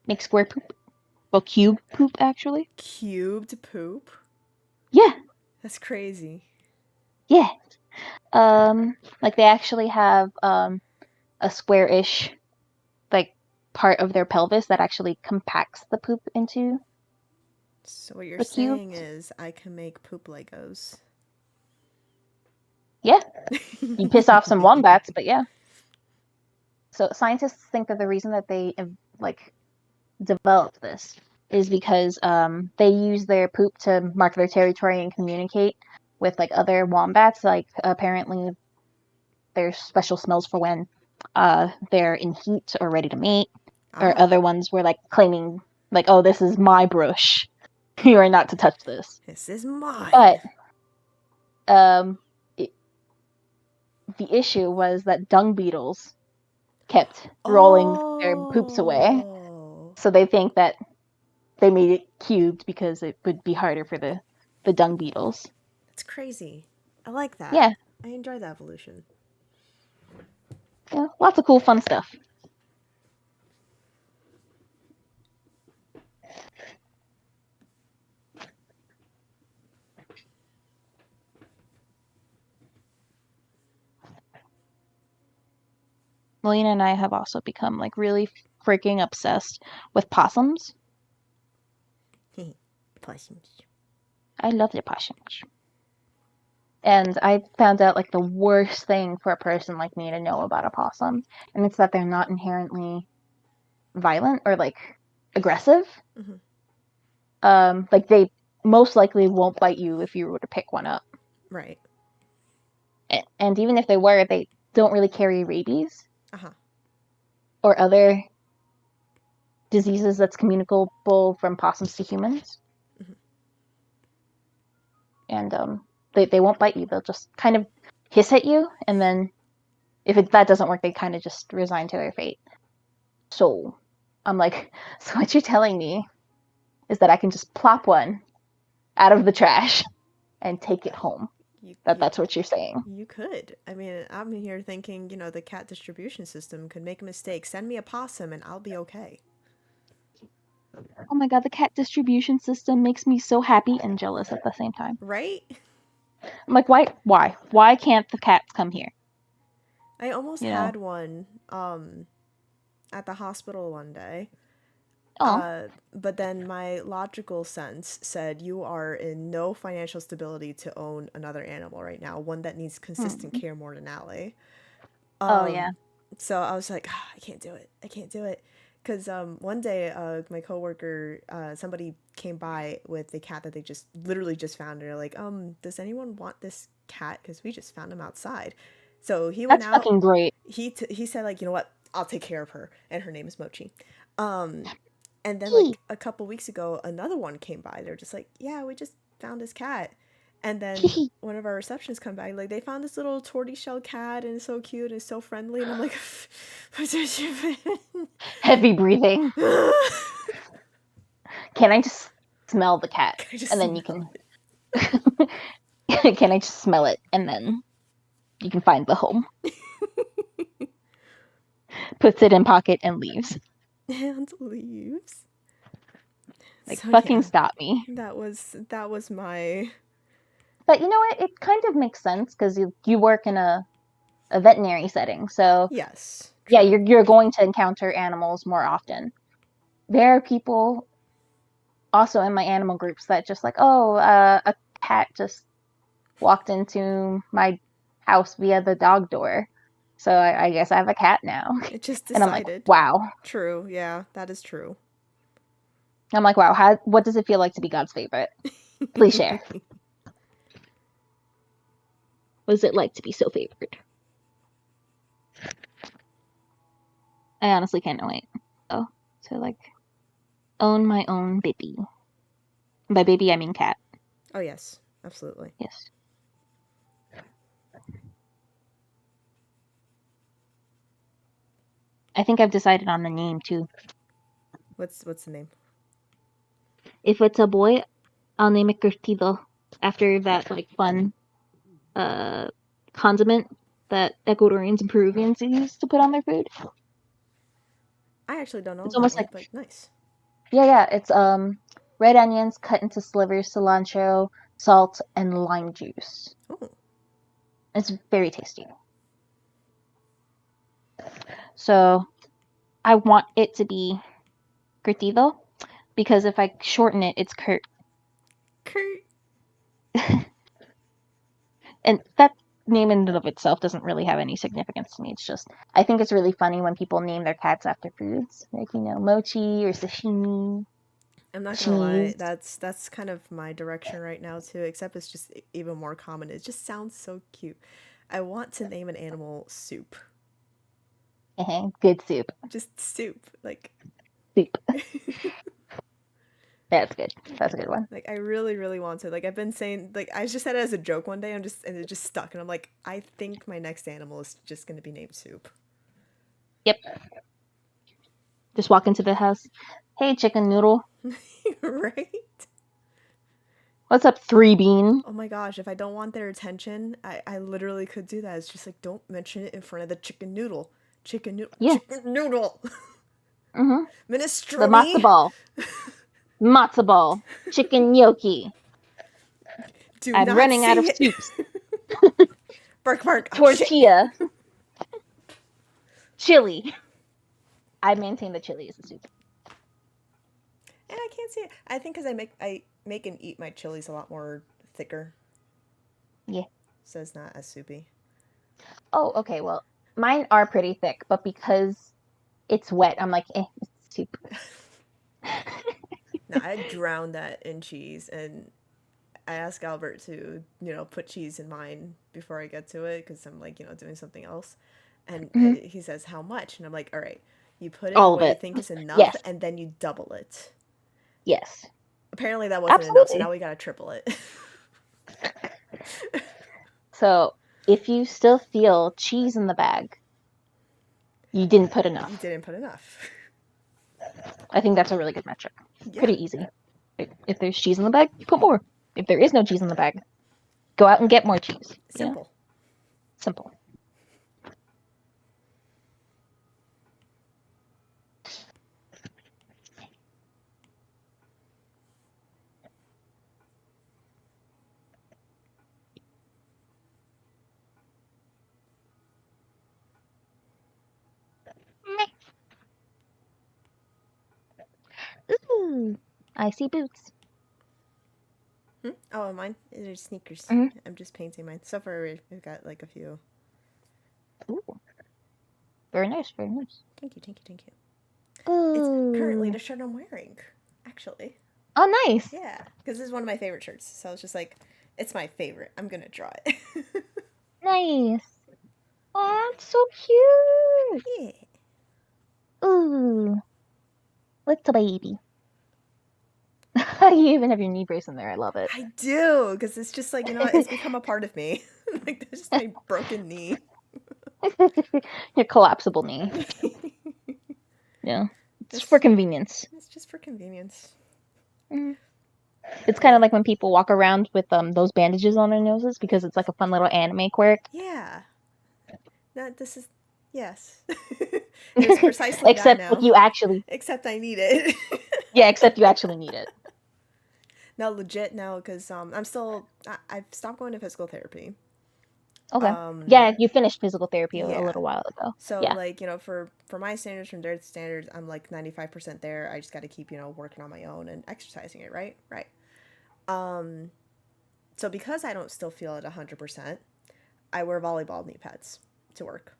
make square poop? Well, cube poop actually. Cubed poop? Yeah. That's crazy. Yeah. Like they actually have a square-ish like part of their pelvis that actually compacts the poop into So what you're the saying cubes. is I can make poop Legos. Yeah, you piss off some wombats, but yeah. So scientists think that the reason that they like developed this is because they use their poop to mark their territory and communicate with like other wombats. Like apparently there's special smells for when they're in heat or ready to mate, or Ah, other ones were like claiming like, oh, this is my brush. You are not to touch this. this is But mine. um, it, the issue was that dung beetles kept rolling their poops away, Oh, so they think that they made it cubed because it would be harder for the dung beetles. that's crazy. I like that. Yeah, I enjoy the evolution. yeah, lots of cool, fun stuff. Melina and I have also become like really freaking obsessed with possums. Possums. I love the possums. And I found out like the worst thing for a person like me to know about a possum, and it's that they're not inherently violent or like aggressive. Mm-hmm. Like they most likely won't bite you if you were to pick one up. Right. And even if they were, they don't really carry rabies Uh-huh. or other diseases that's communicable from possums to humans. Mm-hmm. And they won't bite you. They'll just kind of hiss at you, and then if that doesn't work, they kind of just resign to their fate. So I'm like, so what you're telling me is that I can just plop one out of the trash and take it home. You, you That's what you're saying. you could. I mean, I'm here thinking, the cat distribution system could make a mistake. Send me a possum and I'll be okay. Oh my god, the cat distribution system makes me so happy and jealous at the same time. Right? I'm like, why can't the cats come here? I almost You know? had one at the hospital one day. Oh, But then my logical sense said you are in no financial stability to own another animal right now, one that needs consistent hmm. care more than Allie. Oh yeah. So I was like, I can't do it. I can't do it. Because one day, my coworker, somebody came by with a cat that they just literally just found. And they're like, does anyone want this cat? Because we just found him outside. So he went That's out. fucking great. He said like, you know what? I'll take care of her, and her name is Mochi. And then like a couple weeks ago, another one came by. They're just like, yeah, we just found this cat. And then one of our receptionists come back, like they found this little tortoiseshell cat and it's so cute and it's so friendly. And I'm like, Heavy breathing. Can I just smell the cat? I just And then you smell can it. can I just smell it and then you can find the home. Puts it in pocket and leaves. And leaves. Like So fucking yeah, stop me. that was my But you know what? It kind of makes sense because you work in a veterinary setting. So yes, yeah, true. you're going to encounter animals more often. There are people also in my animal groups that just like, oh, a cat just walked into my house via the dog door. So I guess I have a cat now. It just And I'm like, decided. wow. True, yeah, that is true. I'm like, wow, what does it feel like to be God's favorite? Please share. What is it like to be so favored? I honestly can't wait. Oh, to like own my own baby. By baby, I mean cat. Oh yes, absolutely. Yes. I think I've decided on the name too. What's the name? If it's a boy, I'll name it Curtido after that like fun uh condiment that Ecuadorians and Peruvians use to put on their food. I actually don't know It's that almost one, like but nice. yeah, it's red onions cut into slivers, cilantro, salt, and lime juice. Oh, It's very tasty. So I want it to be Curtido, because if I shorten it, it's Kurt. Kurt. And that name in and of itself doesn't really have any significance to me. It's just, I think it's really funny when people name their cats after foods, like, mochi or sashimi, I'm not gonna lie, cheese. that's kind of my direction right now too, except it's just even more common. It just sounds so cute. I want to name an animal Soup. Good soup. Just Soup. Like Soup. That's good. That's a good one. like I really, really want to. Like I've been saying, like I just said it as a joke one day. And it just stuck. And I'm like, I think my next animal is just gonna be named Soup. Yep. Just walk into the house. Hey, chicken noodle. Right? What's up, 3Bean? Oh my gosh, if I don't want their attention, I literally could do that. It's just like, don't mention it in front of the chicken noodle. Chicken noodle. Yeah. Chicken noodle. Mm-hmm. Minestrone. The matzo ball. Matzo ball. Chicken gnocchi. I'm running out of soups. Bark, bark. Tortilla. Chili. I maintain the chili is a soup. And I can't see it. I think because I make and eat my chilies a lot more thicker. Yeah. So it's not as soupy. Oh, okay. Well, mine are pretty thick, but because it's wet, I'm like, it's soup. No, I drown that in cheese, and I ask Albert to, put cheese in mine before I get to it because I'm like, doing something else. And he says, how much? And I'm like, all right, you put in All of what you it. think is enough, Yes. and then you double it. Yes. Apparently that wasn't Absolutely enough, so now we gotta triple it. So if you still feel cheese in the bag, you didn't put enough. You didn't put enough. I think that's a really good metric. Yeah. Pretty easy. If there's cheese in the bag, put more. If there is no cheese in the bag, go out and get more cheese. Simple. Yeah? Simple. Ooh, I see boots. Oh, mine? They're sneakers. Mm-hmm. I'm just painting mine. So far, we've got like a few. Ooh. Very nice, very nice. Thank you, thank you, thank you. Ooh. It's currently the shirt I'm wearing, actually. Oh, nice. Yeah, because this is one of my favorite shirts. So it's just like, it's my favorite. I'm gonna draw it. Nice. Oh, it's so cute. Yeah. Ooh. Little baby. You even have your knee brace in there. I love it. I do, because it's just like, it's become a part of me. Like, that's just my broken knee. Your collapsible knee. Yeah. It's for convenience. It's just for convenience. Mm. It's kind of like when people walk around with those bandages on their noses because it's like a fun little anime quirk. Yeah. This is, yes. It's precisely except that now. if you actually. Except I need it. Yeah, except you actually need it. No, legit now, because I've stopped going to physical therapy. Okay. Yeah, you finished physical therapy a little while ago. So, yeah. like, for my standards, from their standards, I'm like 95% there. I just got to keep, working on my own and exercising it, right? Right. So because I don't still feel at 100%, I wear volleyball knee pads to work.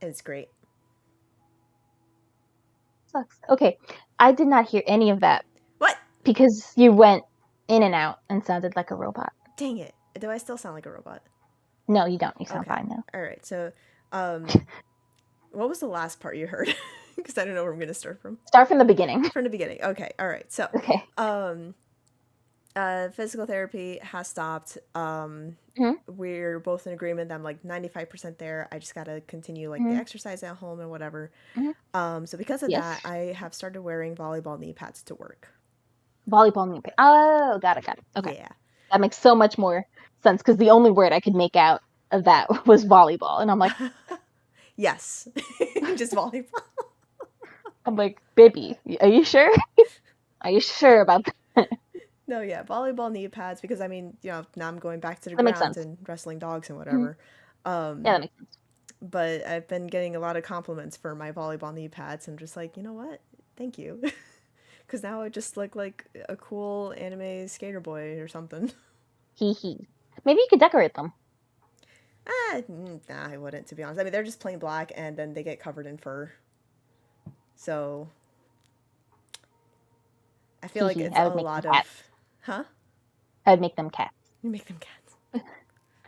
And it's great. Sucks. Okay, I did not hear any of that. What? Because you went in and out and sounded like a robot. Dang it. Do I still sound like a robot? No, you don't. You sound fine now. All right. So, what was the last part you heard? Because I don't know where I'm going to start from. Start from the beginning. From the beginning. Okay. All right. So, okay. Physical therapy has stopped. We're both in agreement that I'm like 95% there. I just got to continue like the exercise at home and whatever. So because of that, I have started wearing volleyball knee pads to work. Volleyball knee pads. Oh, got it. Okay. Yeah. That makes so much more sense because the only word I could make out of that was volleyball. And I'm like, yes, just volleyball. I'm like, baby, are you sure? Are you sure about that? No, yeah, volleyball knee pads because I mean, now I'm going back to the That makes ground sense. and wrestling dogs and Hmm. whatever. Yeah, Um, that makes sense. but I've been getting a lot of compliments for my volleyball knee pads. I'm just like, you know what? Thank you. Because now I just look like a cool anime skater boy or something. Hee hee. Maybe you could decorate them. Nah, I wouldn't, to be honest. I mean, they're just plain black and then they get covered in fur. So I feel Hee like hee. it's I a would make them lot of. cats. Huh? I would make them cats, You make them cats.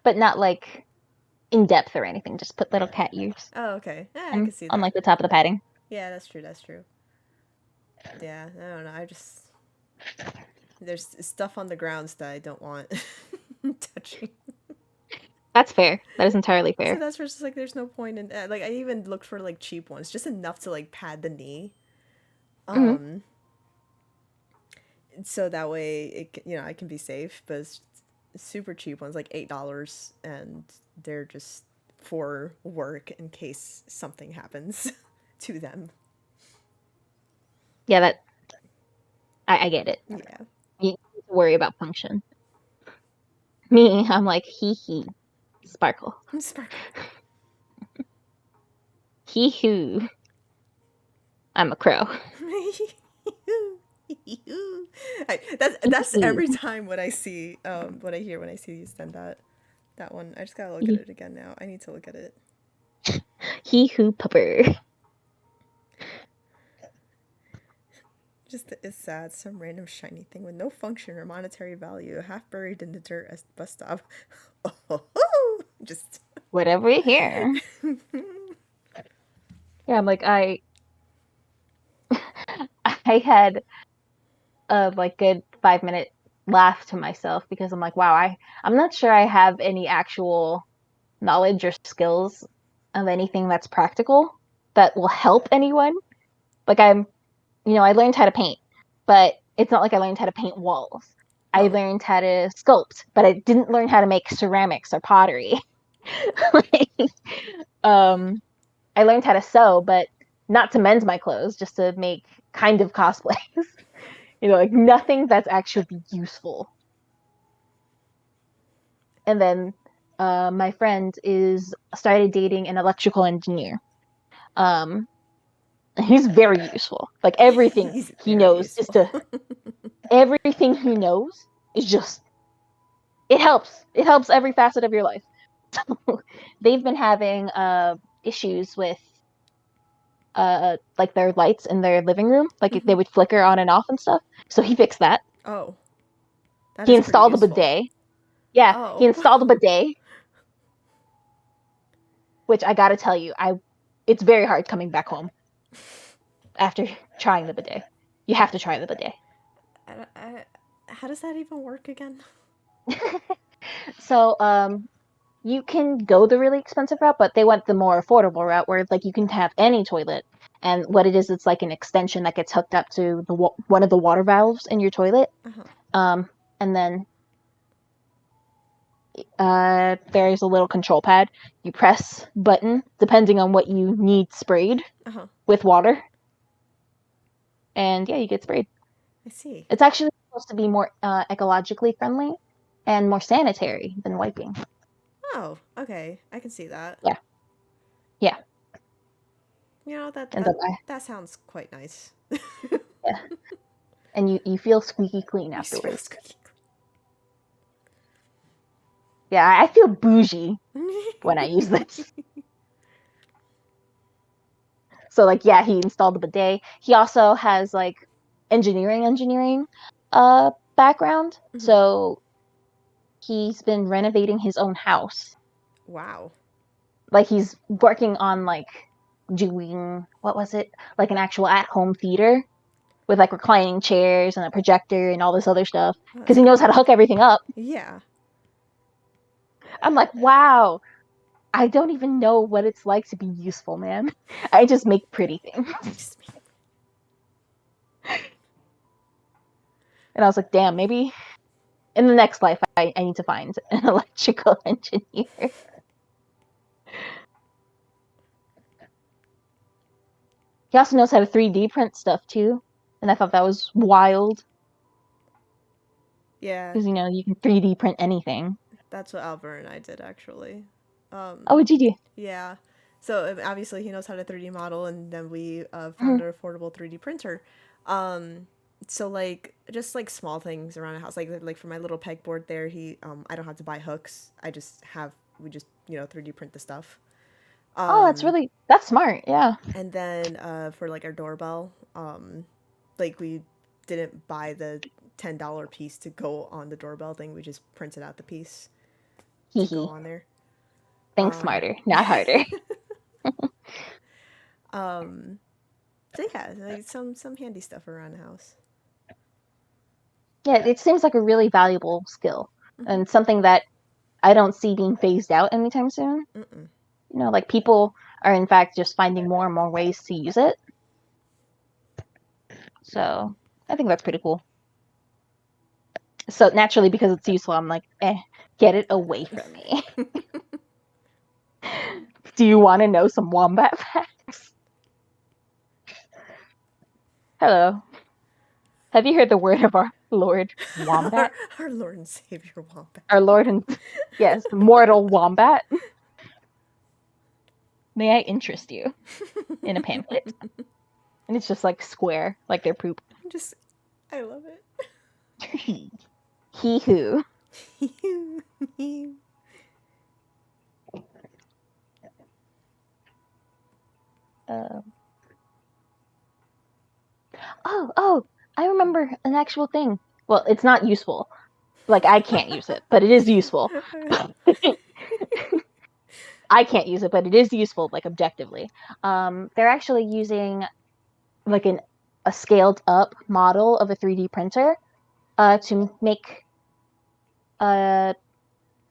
but not like in depth or anything. Just put little cat ears Oh, okay. I can see on that. like the top of the padding. Yeah, that's true. That's true. Yeah, I don't know. I just. There's stuff on the grounds that I don't want touching. That's fair. That is entirely So fair. that's just like there's no point in like I even looked for like cheap ones, just enough to like pad the knee. Hmm. Um so that way I can be safe, but it's super cheap ones like $8 and they're just for work in case something happens to them. Yeah, that I get it. Yeah. You need to worry about function. Me, I'm like hee hee, sparkle, Sparkle. hee hoo. I'm a crow. That's every time what I see what I hear when I see you send that one. I just gotta look at it again now. I need to look at it. Hee hoo pupper. Just it's sad. Some random shiny thing with no function or monetary value, half buried in the dirt at the bus stop. Oh, just Whatever you hear. Yeah, I'm like I had a like good 5 minute laugh to myself because I'm like, wow, I'm not sure I have any actual knowledge or skills of anything that's practical that will help anyone. Like I learned how to paint, but it's not like I learned how to paint walls. I oh, learned how to sculpt, but I didn't learn how to make ceramics or pottery. Like, um, I learned how to sew, but not to mend my clothes, just to make kind of cosplays. Like nothing that's actually useful. And then my friend is started dating an electrical engineer. Um, he's very useful. Like everything he's he very knows is useful. to everything he knows is just it helps. It helps every facet of your life. They've been having issues with like their lights in their living room, like they would flicker on and off and stuff. So he fixed that. Oh, that He is pretty installed a useful. bidet. Yeah, he Oh, installed a bidet, which I gotta tell you, it's very hard coming back home after trying the bidet. You have to try the bidet. how does that even work again? So you can go the really expensive route, but they went the more affordable route where like you can have any toilet. And what it is, it's like an extension that gets hooked up to one of the water valves in your toilet. Uh-huh. And then there's a little control pad. You press button depending on what you need sprayed Uh-huh. with water. And yeah, you get sprayed. I see. It's actually supposed to be more ecologically friendly and more sanitary than wiping. Oh, okay. I can see that. Yeah. Yeah. That And that then I, that sounds quite nice. yeah. And you feel squeaky clean You smell afterwards. squeaky Yeah, I feel bougie clean. when I use this. So like yeah, he installed the bidet. He also has like engineering background. So he's been renovating his own house. Wow. Like he's working on like doing what was it? Like an actual at-home theater with like reclining chairs and a projector and all this other stuff Oh, because that's he knows how to cool. hook everything up. Yeah. I'm like, wow, I don't even know what it's like to be useful, man. I just make pretty things. And I was like, damn, maybe in the next life I need to find an electrical engineer. He also knows how to 3D print stuff too. And I thought that was wild. Yeah, Because, you can 3D print anything. that's what Albert and I did actually. Oh, what'd you do? Yeah. So obviously he knows how to 3D model, and then we found Mhm. an affordable 3D printer. Um, so like just like small things around the house, like for my little pegboard there, he I don't have to buy hooks. We just 3D print the stuff. Oh, Um, that's smart. Yeah. and then for like our doorbell, like we didn't buy the $10 piece to go on the doorbell thing. We just printed out the piece Hee to go hee. on there. Think Um, smarter, not harder. um, so yeah, like some handy stuff around the house. Yeah, it seems like a really valuable skill Mm-hmm. and something that I don't see being phased out anytime soon. Mm-mm. Like people are in fact just finding more and more ways to use it. So I think that's pretty cool. So naturally, because it's useful, I'm like, get it away from me. Do you want to know some wombat facts? Hello. Have you heard the word of our Lord Wombat? Our Lord and Savior Wombat. Our Lord and, yes, mortal wombat? May I interest you in a pamphlet? And it's just like square, like their poop. Just, I love He who. it. Uh, oh, I remember an actual thing. Well, it's not useful. Like, I can't use it, but it is useful. I can't use it, but it is useful, like, objectively. They're actually using, like, a scaled up model of a 3D printer to make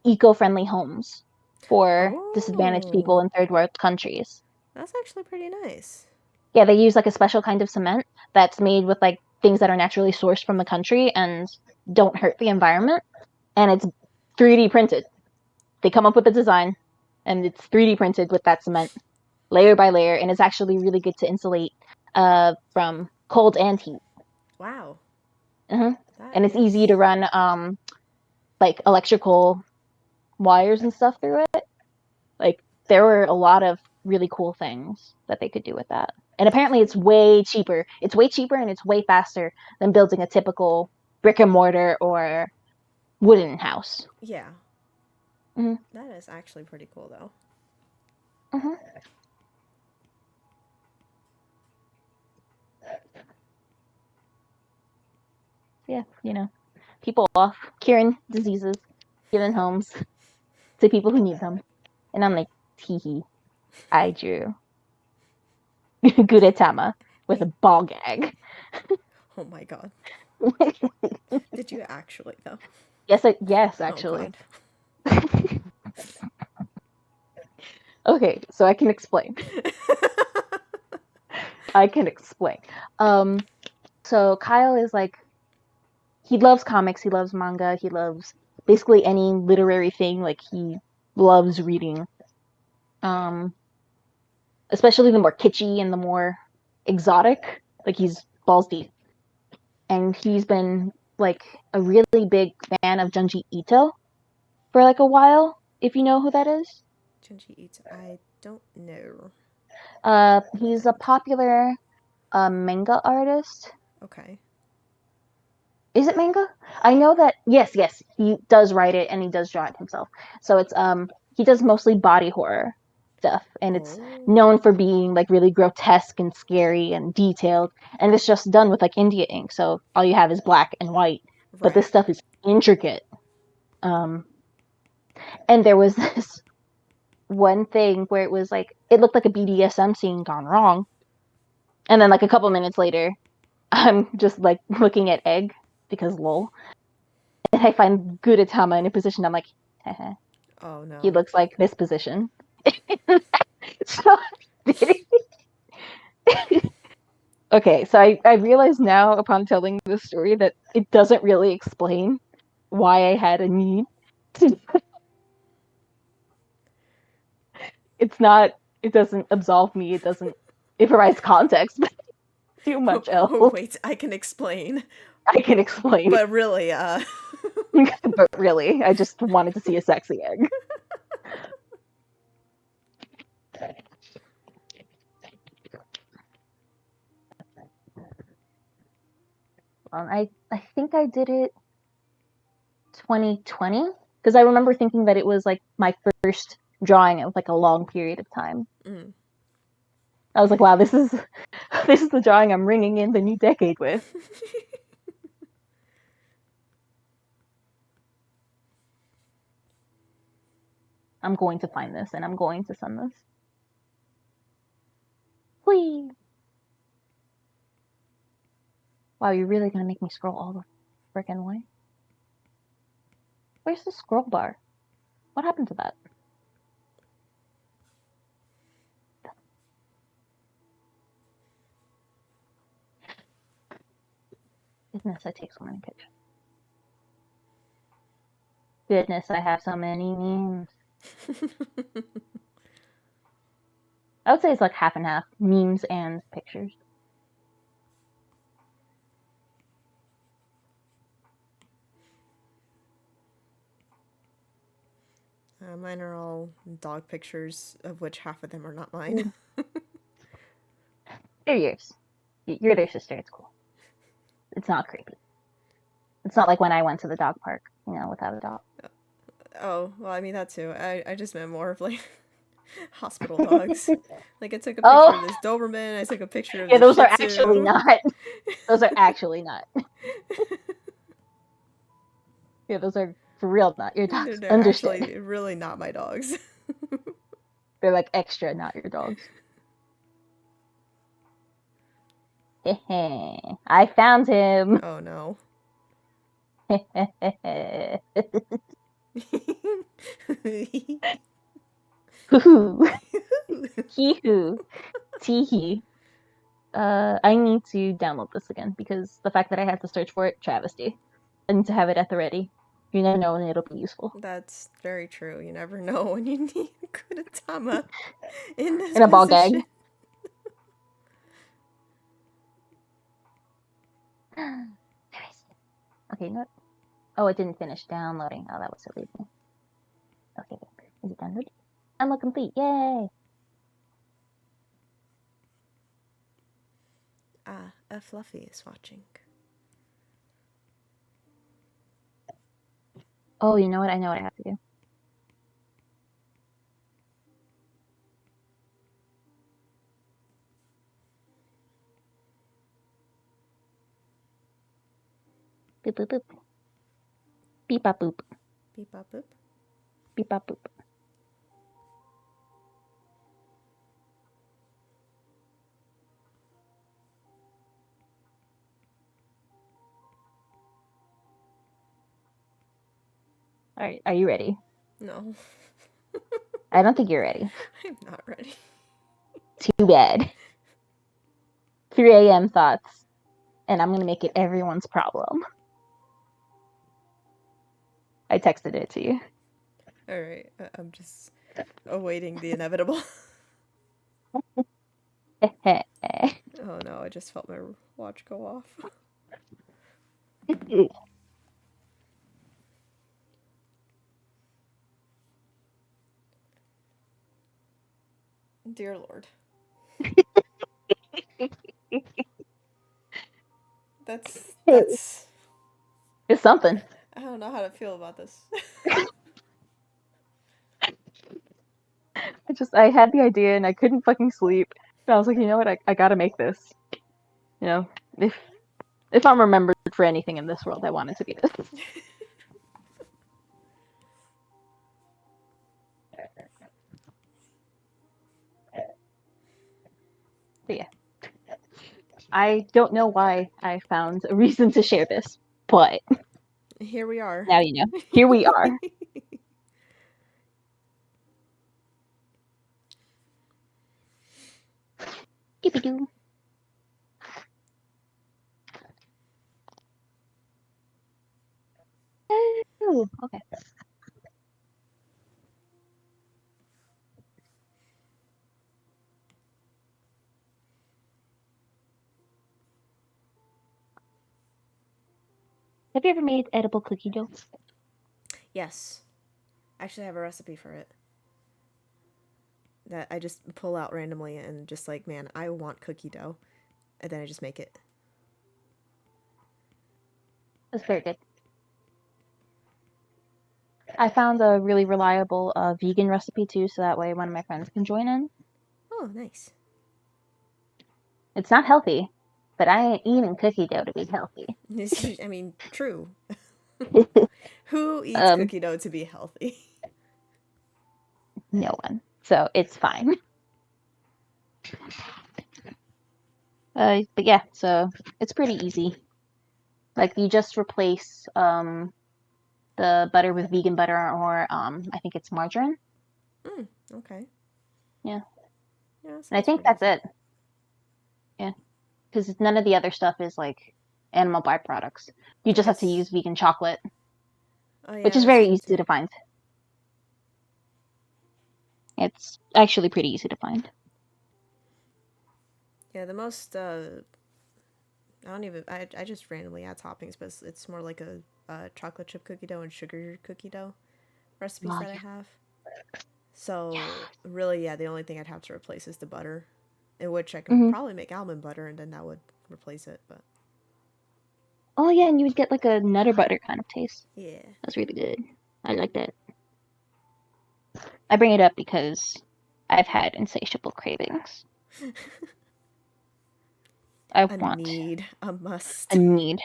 eco-friendly homes for disadvantaged people Oh, in third world countries. that's actually pretty nice. Yeah, they use like a special kind of cement that's made with like things that are naturally sourced from the country and don't hurt the environment. And it's 3D printed. They come up with a design and it's 3D printed with that cement layer by layer. And it's actually really good to insulate from cold and heat. Wow, Uh-huh. that And it's easy is. to run like electrical wires and stuff through it. Like there were a lot of really cool things that they could do with that. And apparently it's way cheaper. It's way cheaper and it's way faster than building a typical brick and mortar or wooden house. Yeah, Mm-hmm. that is actually pretty cool though. Mm-hmm. Yeah, people off curing diseases, giving homes to people who need them. And I'm like, tee hee, I drew Gudetama with a ball gag. Oh my god. Did you actually though? Yes, Oh actually. god. Okay, so I can explain. I can explain. Um, so Kyle is like, he loves comics, he loves manga, he loves basically any literary thing. Like he loves reading. Um, Especially the more kitschy and the more exotic. Like he's balls deep, and he's been like a really big fan of Junji Ito for like a while. If you know who that is, Junji Ito. I don't know. I he's a don't. popular manga artist. Okay. Is it manga? I know that yes, he does write it and he does draw it himself. So it's he does mostly body horror stuff and it's Oh. known for being like really grotesque and scary and detailed and it's just done with like India ink. So all you have is black and white, but this Right. stuff is intricate. Um and there was this one thing where it was like it looked like a BDSM scene gone wrong. And then like a couple minutes later, I'm just like looking at Egg because lol. And I find Gudetama in a position I'm like, haha, Oh he no. looks like this position. So okay, so I realize now upon telling this story that it doesn't really explain why I had a need to, it's not, it doesn't absolve me, it provides context, but too much else Oh wait, I can explain. I can explain. But really, But really, I just wanted to see a sexy egg. I think I did it 2020 because I remember thinking that it was like my first drawing of like a long period of time. Mm. I was like, wow, this is the drawing I'm ringing in the new decade with. I'm going to find this and I'm going to send this. Whee! Wow, you're really gonna make me scroll all the freaking way? Where's the scroll bar? What happened to that? Goodness, I take so many pictures. Goodness, I have so many memes. I would say it's like half and half, memes and pictures. Mine are all dog pictures, of which half of them are not mine. They're yours. You're their sister. It's cool. It's not creepy. It's not like when I went to the dog park, without a dog. Oh, well, I mean that too. I just meant more of like hospital dogs. Like I took a picture of this Doberman. I took a picture of this those Shih are Tzu. actually not. Those are actually not. Yeah, those are for real not your dogs. They're Understood. actually really not my dogs. They're like extra not your dogs. I found him. Oh no. Hee-hoo. Tee-hee. I need to download this again because the fact that I have to search for it, travesty. I need to have it at the ready. You never know when it'll be useful. That's very true. You never know when you need Kudetama in this In a ball gag. position. Okay, no. Oh, it didn't finish downloading. Oh, that was silly. Okay, is it downloaded? Unlock complete. Yay! Ah, a Fluffy is watching. Oh, you know what? I know what I have to do. Boop boop boop. Beep bop boop. Beep bop boop. Beep bop boop. All right, are you ready? No. I don't think you're ready. I'm not ready. Too bad. 3 a.m. thoughts, and I'm gonna make it everyone's problem. I texted it to you. All right, I'm just awaiting the inevitable. Oh no, I just felt my watch go off. Dear Lord. That's It's something. I don't know how to feel about this. I had the idea and I couldn't fucking sleep. And I was like, you know what? I gotta make this. If I'm remembered for anything in this world, I want it to be this. But yeah. I don't know why I found a reason to share this, but here we are. Now you know. Here we are. Skip-a-doo. Ooh, okay. Have you ever made edible cookie dough? Yes. Actually, I have a recipe for it that I just pull out randomly and just like, man, I want cookie dough. And then I just make it. It's very good. I found a really reliable vegan recipe too, so that way one of my friends can join in. Oh, nice. It's not healthy, but I ain't eating cookie dough to be healthy. I mean, true. Who eats um, cookie dough to be healthy? no one. So it's fine. But yeah, so it's pretty easy. Like you just replace the butter with vegan butter or I think it's margarine. Okay. Yeah. Yeah, that And I sounds think pretty that's easy. it. Yeah. Because none of the other stuff is like animal byproducts. You I just have to guess. use vegan chocolate, Oh, which yeah, is that's very true easy too. to find. It's actually pretty easy to find. Yeah, the most, I don't even, I just randomly add toppings, but it's more like a chocolate chip cookie dough and sugar cookie dough recipes Oh that I yeah. have. So, really, yeah, the only thing I'd have to replace is the butter, in which I can Hmm. probably make almond butter and then that would replace it, but Oh yeah, and you would get like a nutter butter kind of taste. yeah. That's really good. I like that. I bring it up because I've had insatiable cravings. I A want need, a a must. need.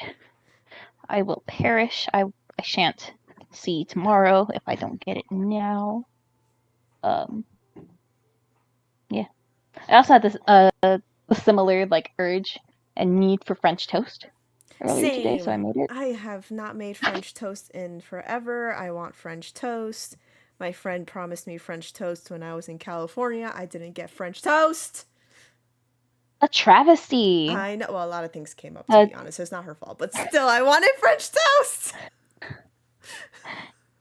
I will perish. I shan't see tomorrow if I don't get it now. Um, yeah. I also had this a similar like urge and need for French toast earlier today, so Same. I made it. I have not made French toast in forever. I want French toast. My friend promised me French toast when I was in California. I didn't get French toast. A travesty. I know. Well, a lot of things came up, to Uh, be honest. So it's not her fault. But still, I wanted French toast.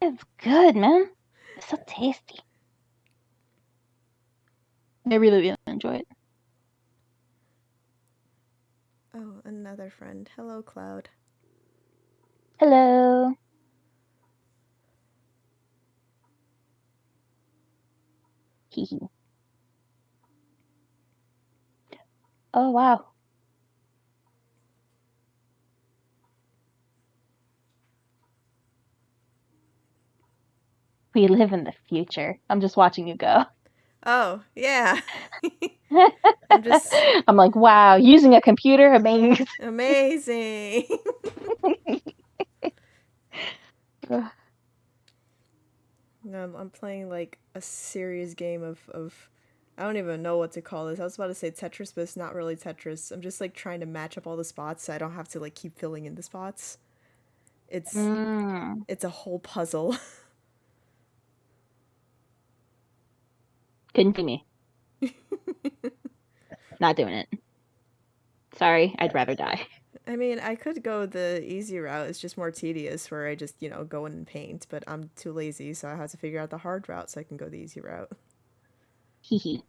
it's good, man. It's so tasty. I really enjoy it. Oh, another friend. Hello, Cloud. Hello. Hee hee. Oh wow. We live in the future. I'm just watching you go. Oh, yeah. I'm just I'm like, wow, using a computer, amazing. amazing. I'm playing like a serious game of I don't even know what to call this. I was about to say Tetris, but it's not really Tetris. I'm just like trying to match up all the spots so I don't have to like keep filling in the spots. It's Mm, it's a whole puzzle. couldn't be me. Not doing it. Sorry, I'd rather die. I mean, I could go the easy route. It's just more tedious where I just, go in and paint, but I'm too lazy, so I have to figure out the hard route so I can go the easy route. Hee hee.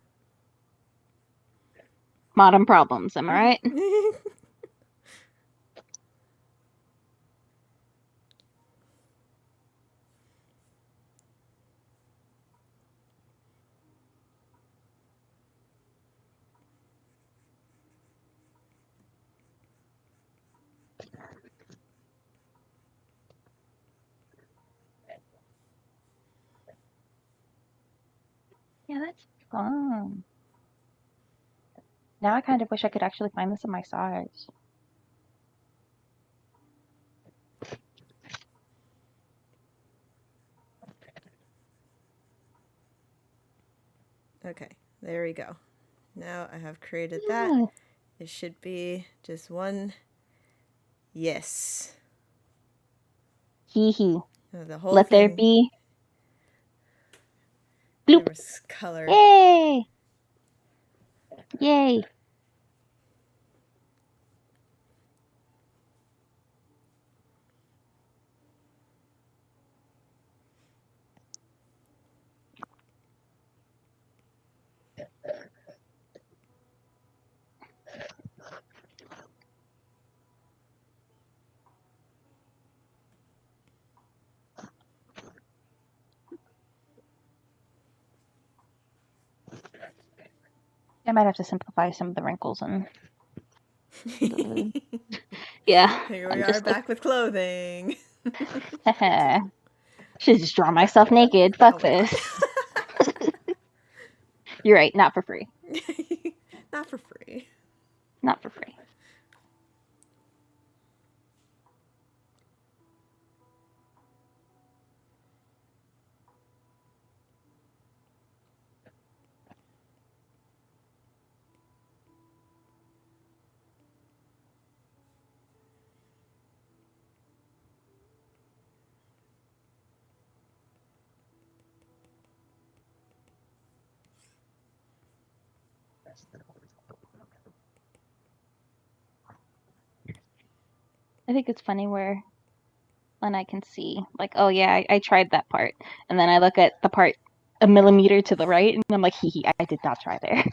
Modern problems, am I right? Yeah, that's fun. Now I kind of wish I could actually find this in my size. Okay, there we go. Now I have created that. Yeah. It should be just one yes. Hee hee. The whole Let there thing, be there bloop. was color. Yay! Yay! I might have to simplify some of the wrinkles and. Yeah. Here we are back with clothing. Should just draw myself naked. Fuck Oh this. You're right. Not for free. Not for free. Not for free. I think it's funny when I can see, like, oh yeah, I tried that part, and then I look at the part a millimeter to the right, and I'm like, hee hee, I did not try there.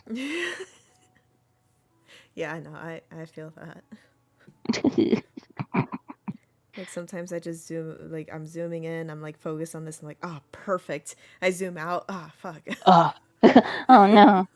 Yeah, I know. I feel that. Like sometimes I just zoom, like I'm zooming in, I'm like focused on this, I'm like, oh, perfect. I zoom out, ah, oh, fuck. Oh, oh no.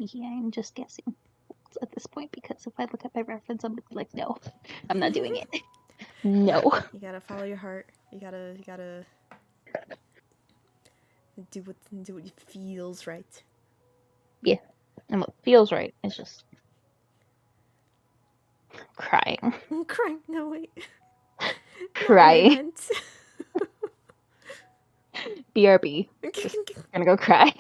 Yeah, I'm just guessing at this point because if I look at my reference, I'm like, no, I'm not doing it. No. You gotta follow your heart. You gotta do what feels right. Yeah, and what feels right is just crying. I'm crying. No wait. Crying. BRB. Just gonna go cry.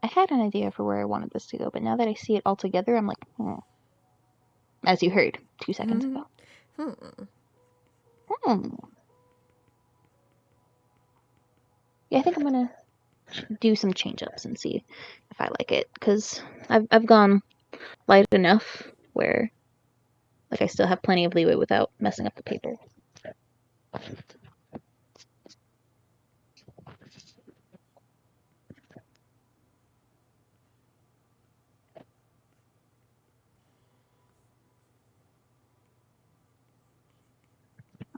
I had an idea for where I wanted this to go, but now that I see it all together, I'm like, as you heard 2 seconds ago. Yeah, I think I'm gonna do some change ups and see if I like it, because I've gone light enough where like I still have plenty of leeway without messing up the paper.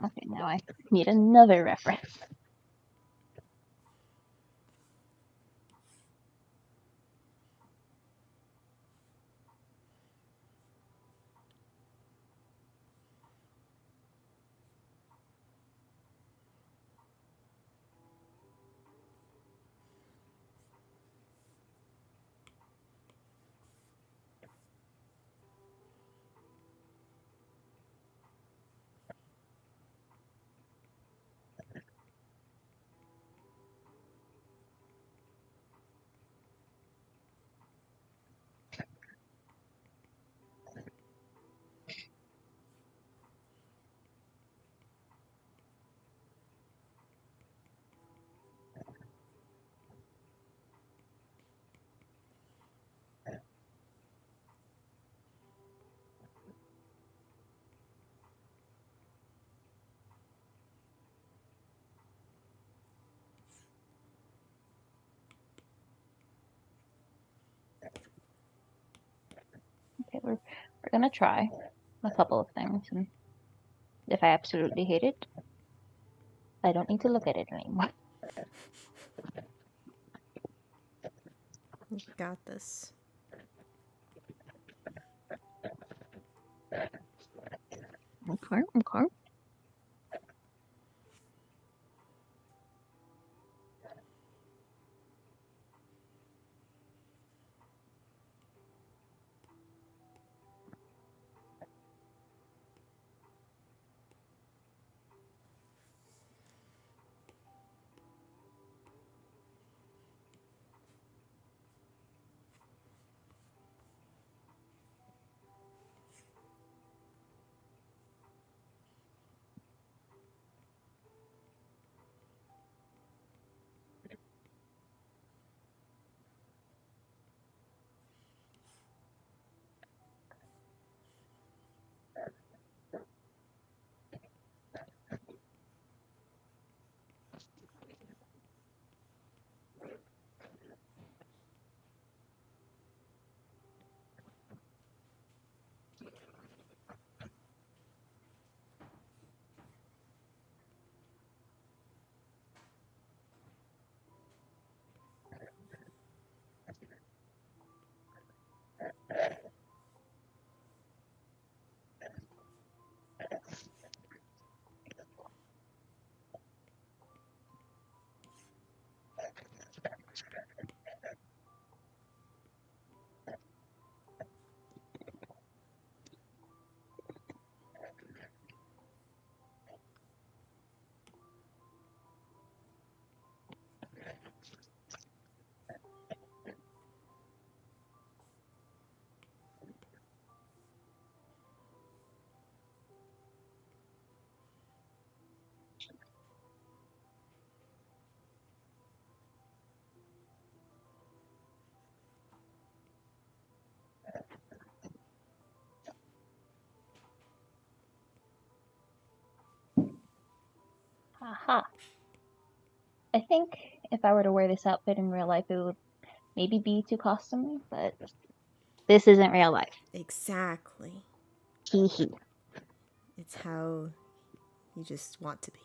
Okay, now I need another reference. Okay, we're gonna try a couple of things, and if I absolutely hate it, I don't need to look at it anymore. You got this. Okay, okay. Haha. I think if I were to wear this outfit in real life, it would maybe be too costumey, but this isn't real life. Exactly. Hee hee. It's how you just want to be.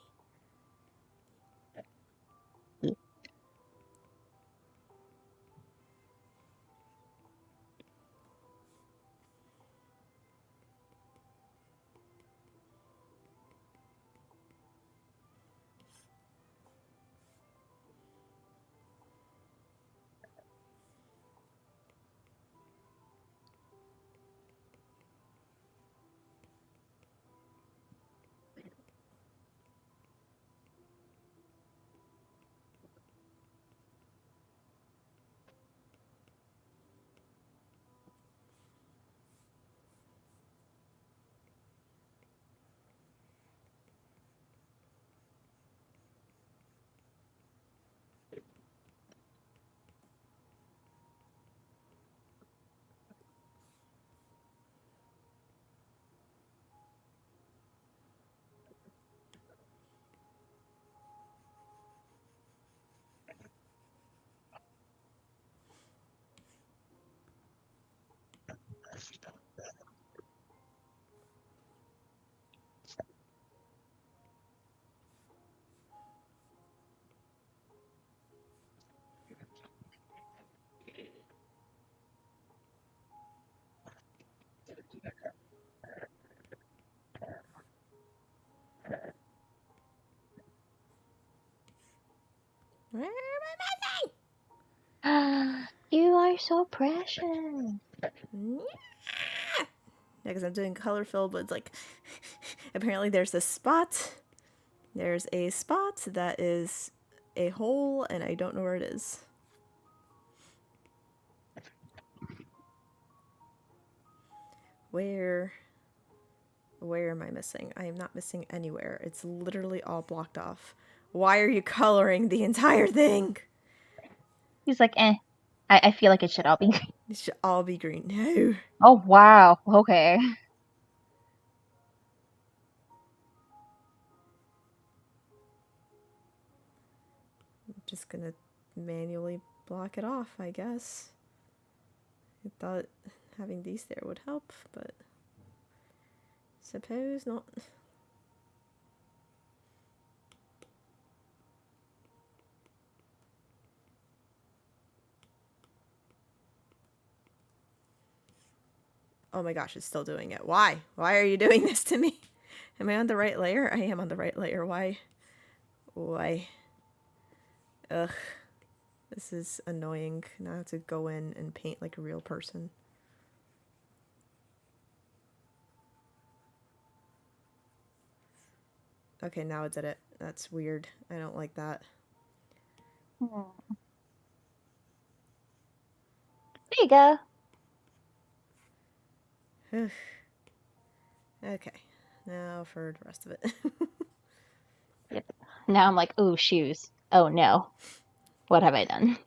Where am I missing? You are so precious. Yeah, because I'm doing color fill, but it's like apparently there's a spot. There's a spot that is a hole, and I don't know where it is. Where am I missing? I am not missing anywhere. It's literally all blocked off. Why are you coloring the entire thing? He's like, eh. I feel like it should all be green. It should all be green. No. Oh, wow. Okay. I'm just gonna manually block it off, I guess. I thought having these there would help, but suppose not. Oh my gosh, it's still doing it. Why? Why are you doing this to me? Am I on the right layer? I am on the right layer. Why? Why? Ugh. This is annoying. Now I have to go in and paint like a real person. Okay, now it did it. That's weird. I don't like that. There you go. Okay, now for the rest of it. Yep. Now I'm like, ooh, shoes. Oh no. What have I done?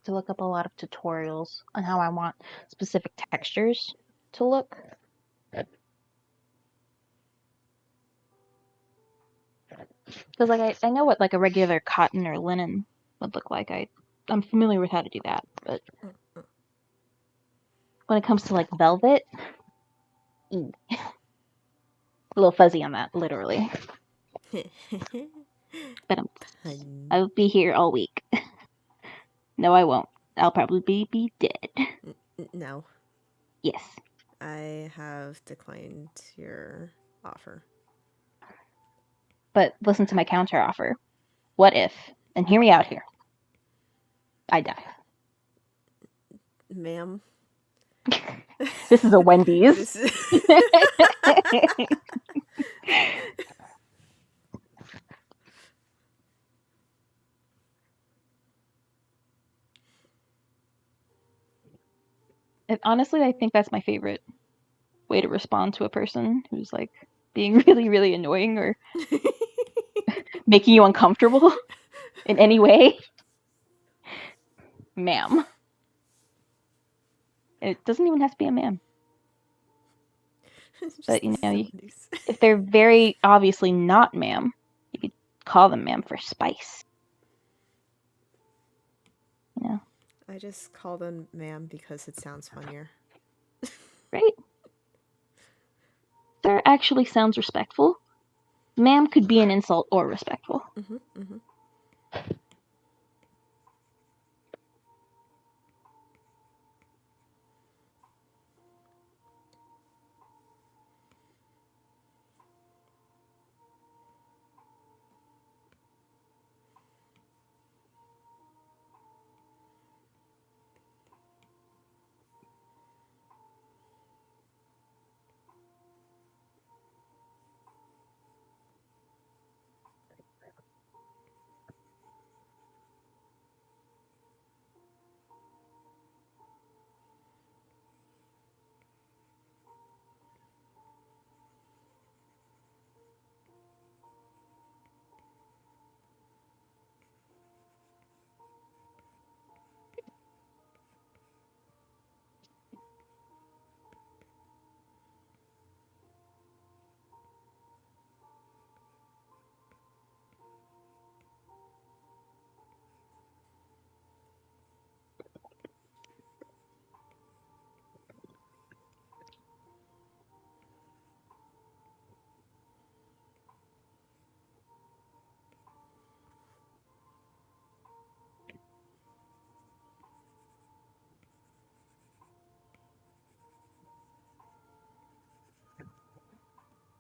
to look up a lot of tutorials on how I want specific textures to look. Because like I know what like a regular cotton or linen would look like. I'm familiar with how to do that, but when it comes to like velvet, a little fuzzy on that, literally. But I'll be here all week. No, I won't. I'll probably be dead. No. Yes. I have declined your offer. But listen to my counter offer. What if, and hear me out here, I die? Ma'am. This is a Wendy's. Honestly, I think that's my favorite way to respond to a person who's like being really, really annoying or making you uncomfortable in any way. Ma'am. It doesn't even have to be a ma'am. But you know, if they're very obviously not ma'am, you could call them ma'am for spice. You know? I just call them ma'am because it sounds funnier. Right? Sir actually sounds respectful. Ma'am could be an insult or respectful. Mm-hmm, mm-hmm.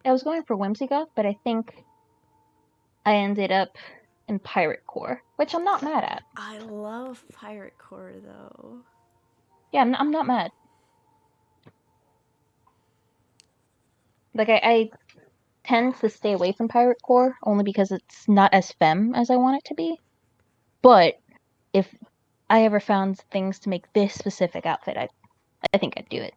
I was going for Whimsicott, but I think I ended up in Pirate Core, which I'm not mad at. I love Pirate Core, though. Yeah, I'm not mad. Like, I tend to stay away from Pirate Core only because it's not as femme as I want it to be. But if I ever found things to make this specific outfit, I think I'd do it.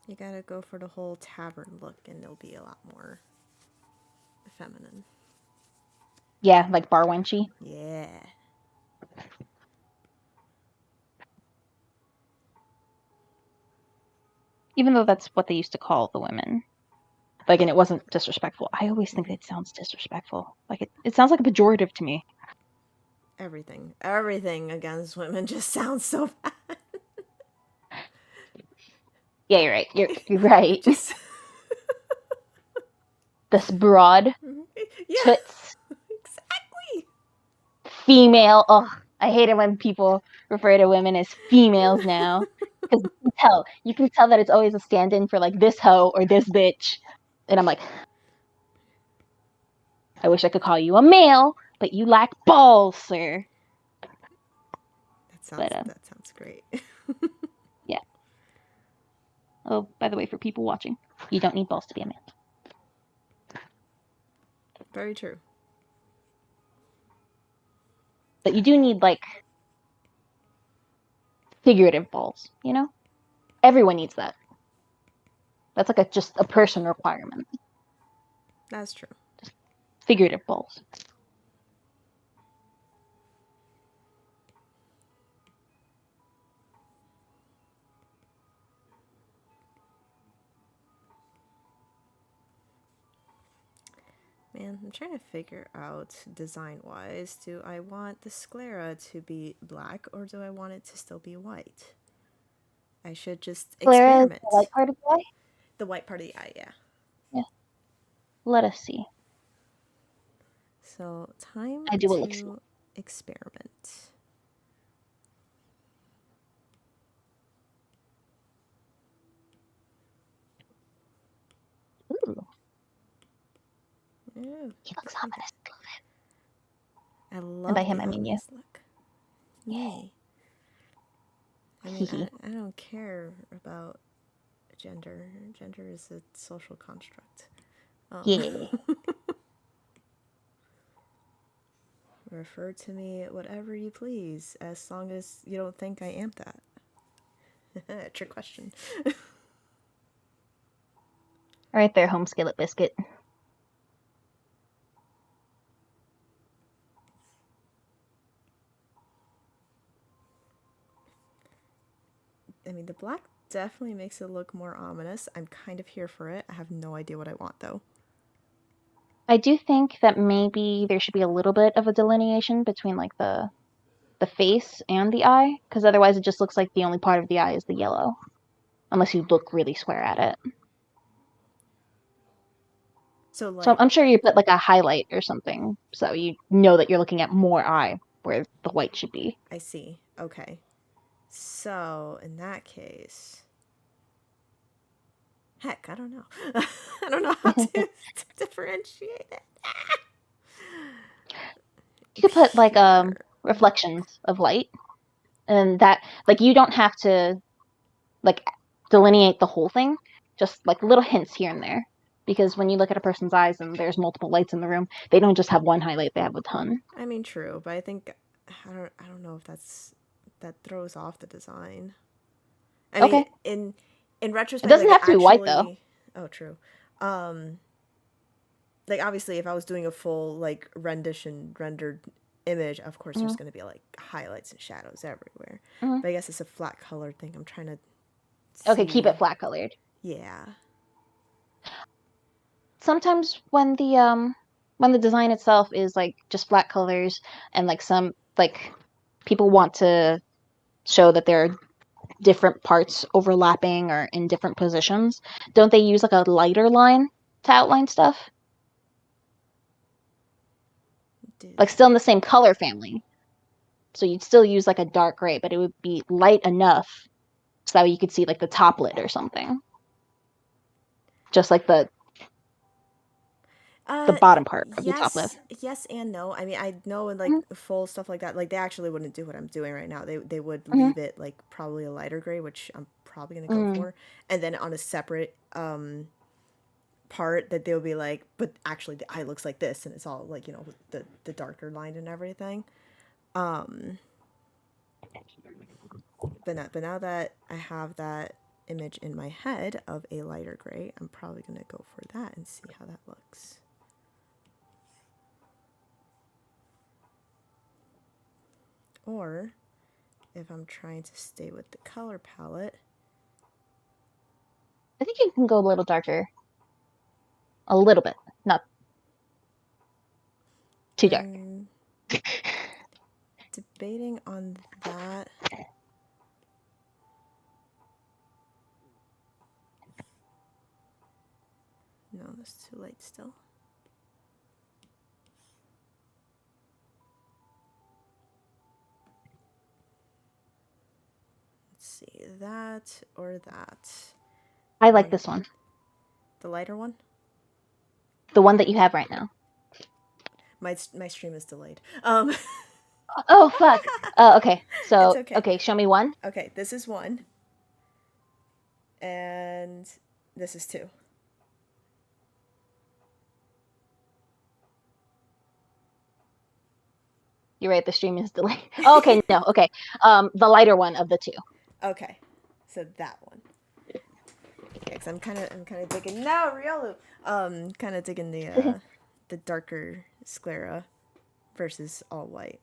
You gotta go for the whole tavern look and it'll be a lot more feminine. Yeah, like bar wenchy. Yeah. Even though that's what they used to call the women. Like, and it wasn't disrespectful. I always think it sounds disrespectful. Like, it sounds like a pejorative to me. Everything against women just sounds so bad. Yeah, you're right. You're right. Just this broad toots. Exactly. Female. Oh, I hate it when people refer to women as females now. Because you can tell that it's always a stand-in for like this hoe or this bitch. And I'm like, I wish I could call you a male, but you lack balls, sir. That sounds great. Yeah. Oh, by the way, for people watching, you don't need balls to be a man. Very true. But you do need like figurative balls, you know? Everyone needs that. That's like just a person requirement. That's true. Just figurative balls. Man, I'm trying to figure out design-wise, do I want the sclera to be black or do I want it to still be white? I should just Sclera is the white experiment. part of the eye? The white part of the eye, yeah. Yeah. Let us see. So, time I do a look-see. to experiment. Ooh. Ooh, He looks ominous. I And love by him, the I mean you. ominous look. Me. I mean, I don't care about gender. Gender is a social construct. Yeah. Refer to me whatever you please, as long as you don't think I am that. Trick question. Right there, home skillet biscuit. I mean, the black definitely makes it look more ominous. I'm kind of here for it. I have no idea what I want, though. I do think that maybe there should be a little bit of a delineation between like the face and the eye, because otherwise it just looks like the only part of the eye is the yellow, unless you look really square at it. So, So like, I'm sure you put like a highlight or something, so you know that you're looking at more eye where the white should be. I see. Okay. So, in that case. Heck, I don't know. I don't know how to differentiate it. You could put like Pure. reflections of light, and that like you don't have to like delineate the whole thing, just like little hints here and there. Because when you look at a person's eyes and there's multiple lights in the room, they don't just have one highlight; they have a ton. I mean, true, but I think I don't know if that throws off the design. I mean, Okay, in it retrospect, doesn't like have to be white though. actually, oh, true. Um, like obviously, if I was doing a full like rendered image, of course, Mm-hmm. there's gonna be like highlights and shadows everywhere. Mm-hmm. But I guess it's a flat color thing. I'm trying to Okay, keep it see. flat colored. Yeah. Sometimes when the design itself is like just flat colors and like some like people want to show that there are different parts overlapping or in different positions, don't they use like a lighter line to outline stuff? Do Like still in they? the same color family. So you'd still use like a dark gray, but it would be light enough so that you could see like the top lid or something. Just like the Uh, bottom part of the top lid. yes and no. I mean, I know in like Mm-hmm. full stuff like that, like they actually wouldn't do what I'm doing right now. They would Mm-hmm. leave it like probably a lighter gray, which I'm probably gonna go Mm. for, and then on a separate part that they'll be like, but actually the eye looks like this, and it's all like the darker line and everything. Um, but now that I have that image in my head of a lighter gray, I'm probably gonna go for that and see how that looks. Or if I'm trying to stay with the color palette, I think you can go a little darker. A little bit. Not too dark. I'm debating on that. No, that's too late still. Let's see, that or that. I like Um, this one. the lighter one. The one that you have right now. My stream is delayed. Oh fuck. Okay. It's So okay. okay, show me one. Okay, this is one, and this is two. You're right, the stream is delayed. Oh, okay, no, okay. The lighter one of the two. Okay, so that one. Yeah, because I'm kind of digging no Riolu. Kind of digging the darker sclera versus all white.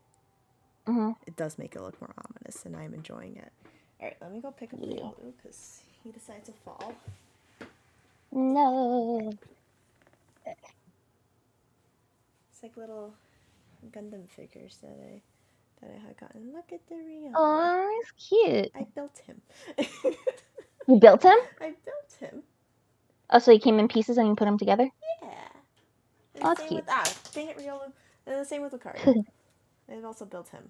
Mm-hmm. It does make it look more ominous, and I'm enjoying it. All right, let me go pick up Riolu because he decides to fall. No. It's like little Gundam figures that I had gotten. Look at the Riolu. Oh, he's cute. I built him. You built him? I built him. Oh, so he came in pieces and you put them together? Yeah. Oh, that's same cute. with dang it, Riolu. And the same with Lucario. I've also built him.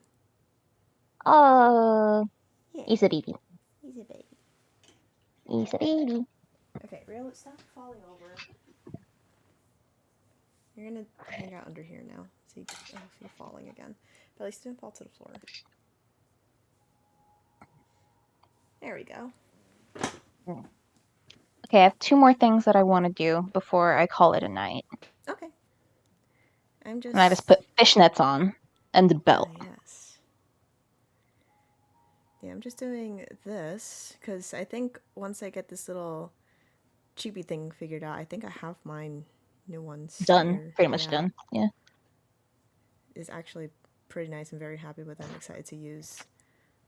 Oh, Yeah. he's a baby. He's a baby. He's a baby. Okay, Riolu, stop falling over. You're gonna hang out under here now. See, oh, you're falling again. But at least don't fall to the floor. There we go. Okay, I have 2 more things that I want to do before I call it a night. Okay. I'm just... And I just put fishnets on and the belt. yes. Yeah, I'm just doing this because I think once I get this little chibi thing figured out, I think I have mine new ones Done. here. Pretty much done. Yeah. Is actually pretty nice. I'm very happy with it. I'm excited to use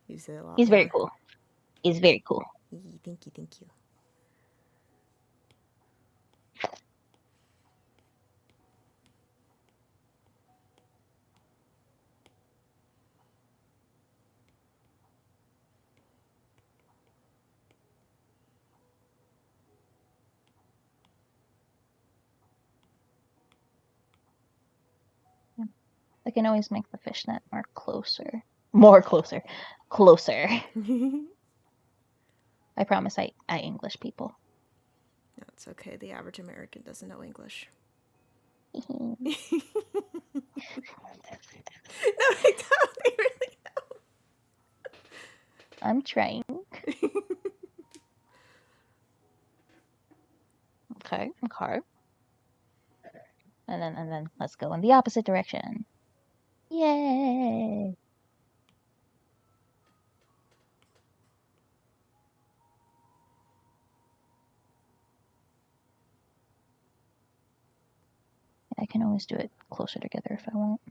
it a lot He's more. very cool. He's very cool. Thank you, thank you. I can always make the fishnet more closer. More closer. Closer. I promise I English people. No, it's okay. The average American doesn't know English. No, I don't. They really don't. I'm trying. Okay. And then let's go in the opposite direction. Yay! I can always do it closer together if I want.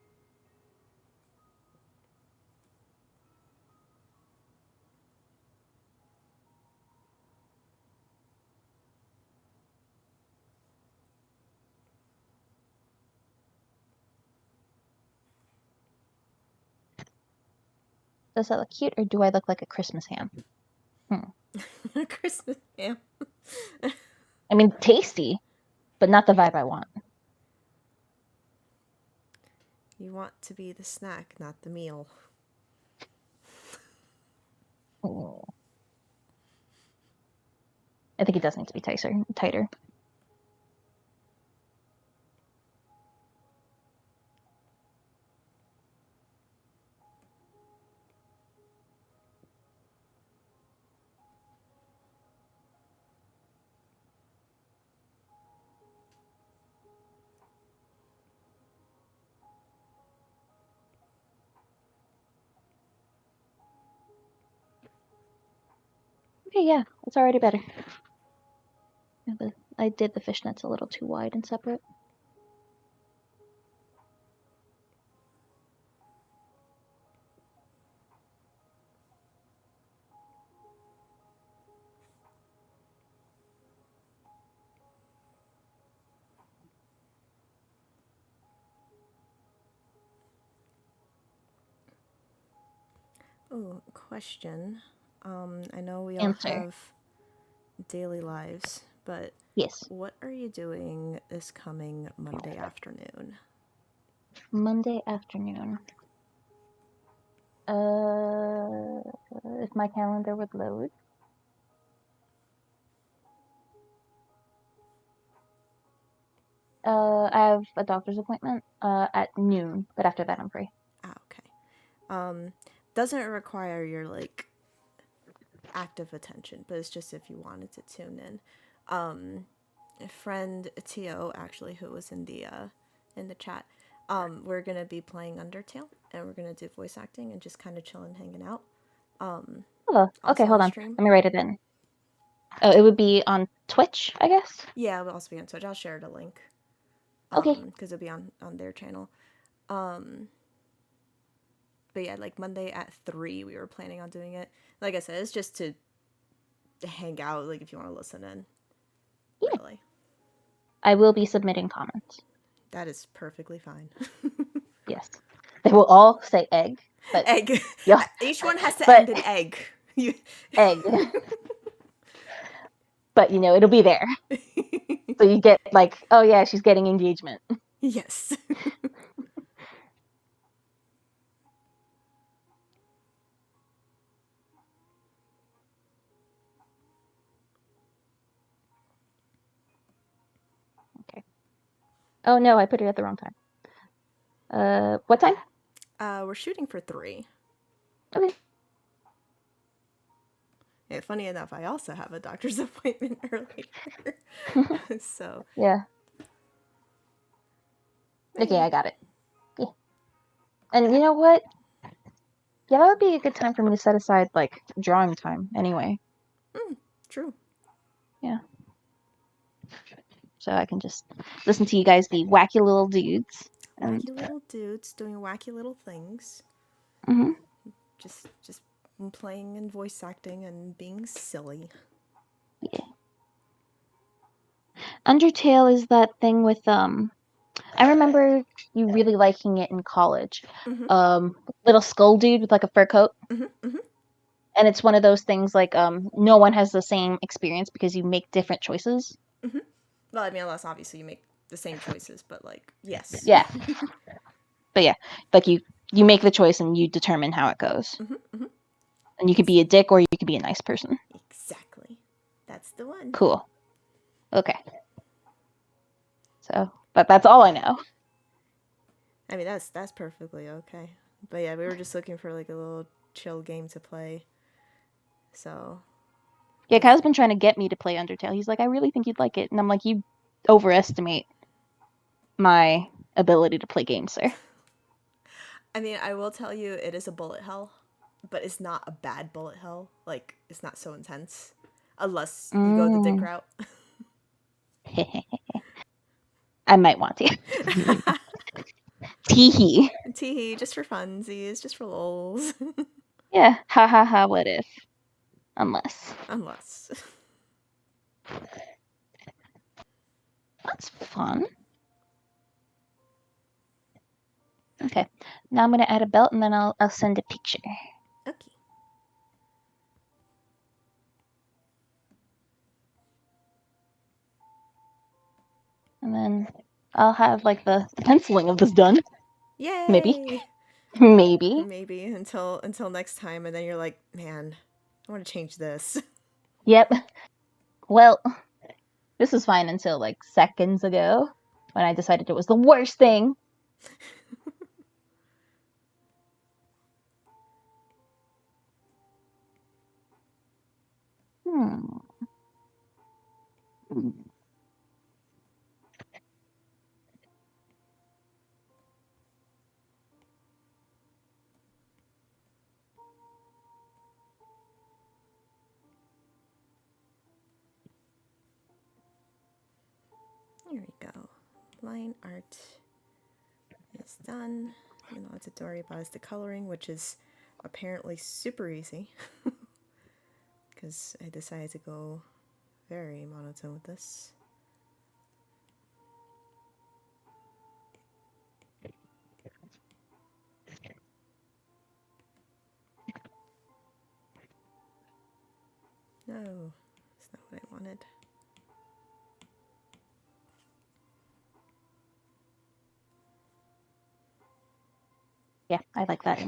Does that look cute, or do I look like a Christmas ham? Christmas ham. I mean, tasty, but not the vibe I want. You want to be the snack, not the meal. Oh. I think it does need to be tighter. Okay, yeah, it's already better. I did the fishnets a little too wide and separate. Oh, question. I know we all Answer. have daily lives, but yes. What are you doing this coming Monday afternoon? Monday afternoon. If my calendar would load. I have a doctor's appointment at noon, but after that I'm free. Ah, okay. Doesn't require your like active attention, but it's just if you wanted to tune in. A friend Tio actually, who was in the chat, we're gonna be playing Undertale, and we're gonna do voice acting and just kind of chilling, hanging out. Oh, okay, hold on. Stream. Let me write it in. Oh, it would be on Twitch, I guess? Yeah, it will also be on Twitch. I'll share the link. Okay. Because it'll be on their channel. But yeah, like Monday at 3, we were planning on doing it. Like I said, it's just to hang out, like if you want to listen in. Yeah. Really. I will be submitting comments. That is perfectly fine. Yes. They will all say egg, but egg. Yeah. Each one has to end in egg. Egg. But it'll be there. So you get like, oh yeah, she's getting engagement. Yes. Okay. Oh no, I put it at the wrong time. What time? We're shooting for 3. Okay. Yeah, funny enough, I also have a doctor's appointment earlier. So. Yeah. Okay, I got it. Yeah. And you know what? Yeah, that would be a good time for me to set aside like drawing time anyway. True. Yeah. So I can just listen to you guys be wacky little dudes. Wacky little dudes doing wacky little things. Mm-hmm. Just playing and voice acting and being silly. Yeah. Undertale is that thing with I remember you really liking it in college. Little skull dude with like a fur coat. And it's one of those things like no one has the same experience because you make different choices. Well, I mean, unless obviously you make the same choices, but like, yes. Yeah. But yeah, like you make the choice and you determine how it goes. And you could be a dick or you could be a nice person. Exactly. That's the one. Cool. Okay. So, but that's all I know. I mean, that's perfectly okay. But yeah, we were just looking for like a little chill game to play. So. Yeah, Kyle's been trying to get me to play Undertale. He's like, I really think you'd like it. And I'm like, you overestimate my ability to play games, sir. I mean, I will tell you, it is a bullet hell, but it's not a bad bullet hell. Like, it's not so intense. Unless you go the dick route. I might want to. Teehee. Teehee, just for funsies, just for lols. Yeah, ha ha ha, what if? Unless. That's fun. Okay, now I'm gonna add a belt and then I'll send a picture. Okay. And then I'll have like the penciling of this done. Yay! Maybe. Maybe until next time, and then you're like, man, I want to change this. Yep. Well, this was fine until like seconds ago when I decided it was the worst thing. Here we go. Line art is done. And all I have to worry about is the coloring, which is apparently super easy. Because I decided to go very monotone with this. No, that's not what I wanted. Yeah, I like that.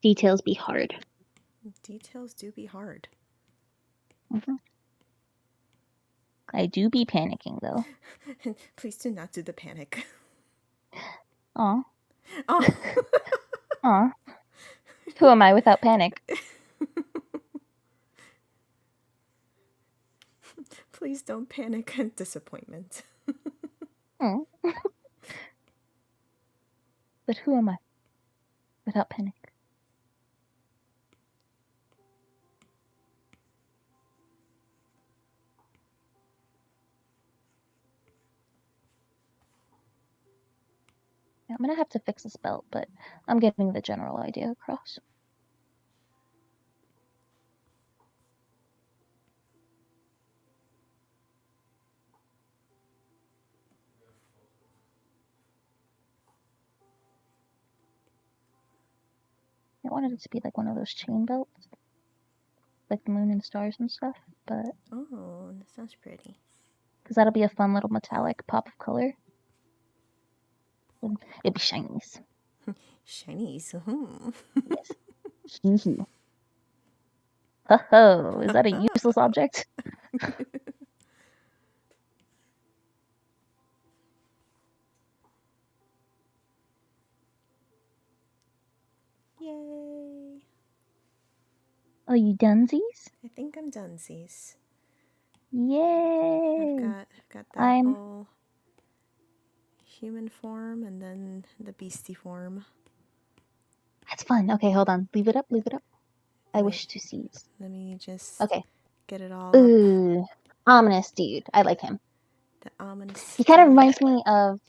Details be hard. Details do be hard. I do be panicking though. Please do not do the panic. Aw. Oh. Aw. Who am I without panic? Please don't panic at disappointment. Oh. But who am I without panic? I'm gonna have to fix this belt, but I'm getting the general idea across. I wanted it to be like one of those chain belts, like the moon and stars and stuff, but Oh, that sounds pretty. because that'll be a fun little metallic pop of color. It'd be shinies. Shinies. Yes. Hee. Ho-ho, is that a useless object? Yay. Are you donesies? I think I'm donesies. Yay! I've got that whole human form and then the beastie form. That's fun. Okay, hold on. Leave it up, leave it up. I wish to seize. Let me just get it all Ooh, up. ominous dude. I like him. The ominous He kind of reminds me of...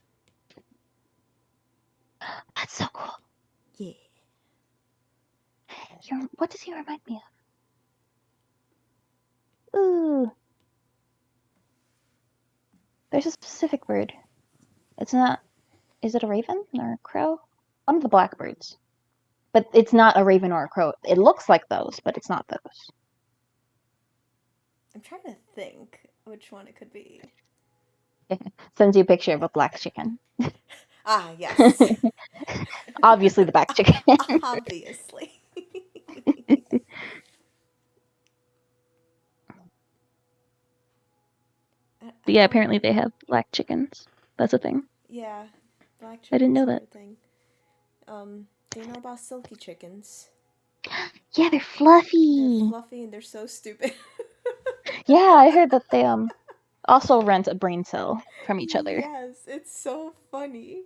That's so cool. Yeah. What does he remind me of? Ooh. There's a specific bird. It's not... Is it a raven or a crow? One of the blackbirds. But it's not a raven or a crow. It looks like those, but it's not those. I'm trying to think which one it could be. Sends you a picture of a black chicken. Ah, yes. Obviously the black chicken. Obviously. But yeah, apparently they have black chickens. That's a thing. Yeah, black chickens. I didn't know that. A thing. Do you know about silky chickens? Yeah, they're fluffy. They're fluffy and they're so stupid. Yeah, I heard that they also rent a brain cell from each other. Yes, it's so funny.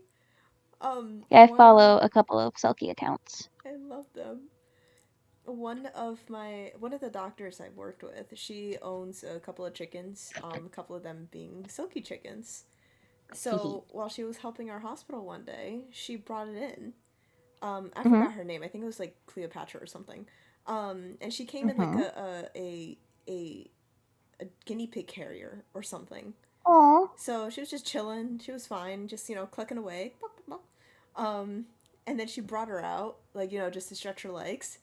Yeah, I follow a couple of Selkie accounts. I love them. One of the doctors I've worked with, she owns a couple of chickens, a couple of them being silky chickens. So while she was helping our hospital one day, she brought it in. I forgot her name. I think it was like Cleopatra or something. And she came in like a guinea pig carrier or something. Aww. So she was just chilling. She was fine, just clucking away. And then she brought her out, like just to stretch her legs.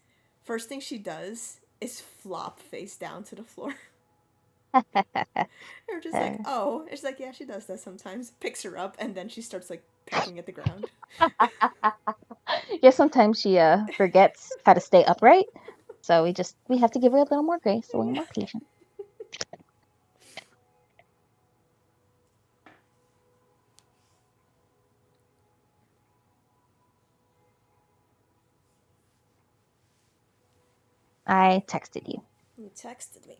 First thing she does is flop face down to the floor. They're just like, oh. And she's like, yeah, she does that sometimes. Picks her up, and then she starts like pecking at the ground. Yeah, sometimes she forgets how to stay upright. So we have to give her a little more grace, a little more patience. I texted you. You texted me.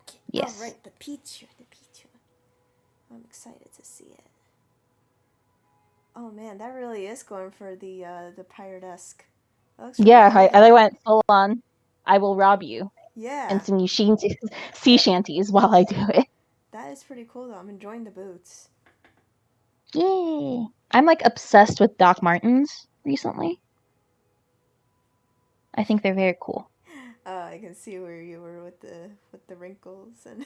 Okay. Yes. Oh, right, the picture. I'm excited to see it. Oh man, that really is going for the pirate-esque. Yeah, cool, I went full on. I will rob you. Yeah. And sing you sea shanties while I do it. That is pretty cool though. I'm enjoying the boots. Yay! I'm like obsessed with Doc Martens recently. I think they're very cool. I can see where you were with the wrinkles and.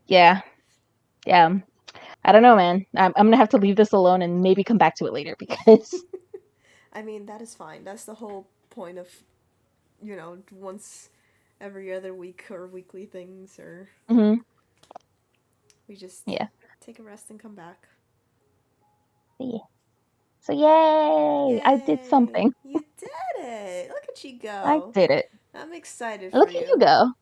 Yeah. I don't know, man. I'm gonna have to leave this alone and maybe come back to it later because. I mean, that is fine. That's the whole point of, once every other week or weekly things, or. We just take a rest and come back. Yeah. So yay! I did something. You did it! Look at you go. I did it. I'm excited for you. Look at you go.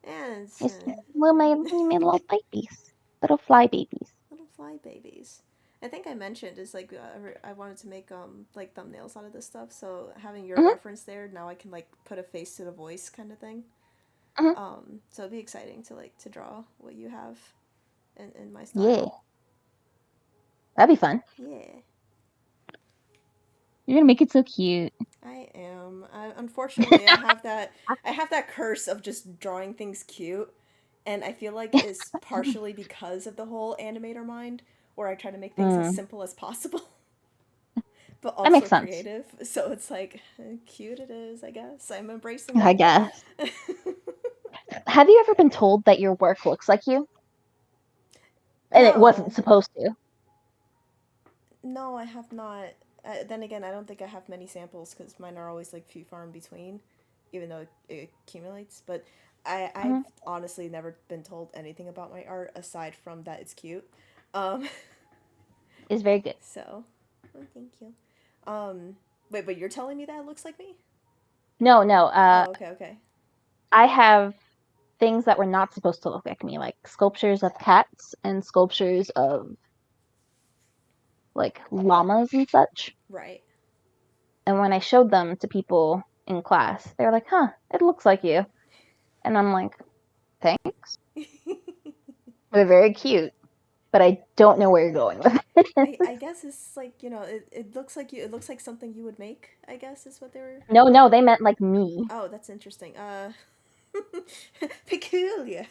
And you made little babies. Little fly babies. Little fly babies. I think I mentioned is like I wanted to make like thumbnails out of this stuff. So having your Hmm. reference there, now I can like put a face to the voice kind of thing. Hmm. So it'd be exciting to like to draw what you have in my Yeah, style. that'd be fun. Yeah, You're gonna make it so cute. I am. Unfortunately, I have that curse of just drawing things cute, and I feel like it's partially because of the whole animator mind, where I try to make things as Mm, simple as possible, but that makes also sense. creative. So it's like cute it is, I guess. I'm embracing I it. guess. Have you ever been told that your work looks like you? And it wasn't No, supposed to. no, I have not. Then again, I don't think I have many samples because mine are always like few far in between, even though it accumulates. But I've Hmm. honestly never been told anything about my art aside from that it's cute. Um, It's very good. so, thank you. Um, wait, but you're telling me that it looks like me? No, no. Oh, okay, okay. I have things that were not supposed to look like me, like sculptures of cats and sculptures of like llamas and such. Right. And when I showed them to people in class, they were like, "Huh, it looks like you." And I'm like, "Thanks. They're very cute, but I don't know where you're going with it." I guess it's like, it looks like you, it looks like something you would make, I guess is what they were. No, no, they meant like me. Oh, that's interesting. Peculiar.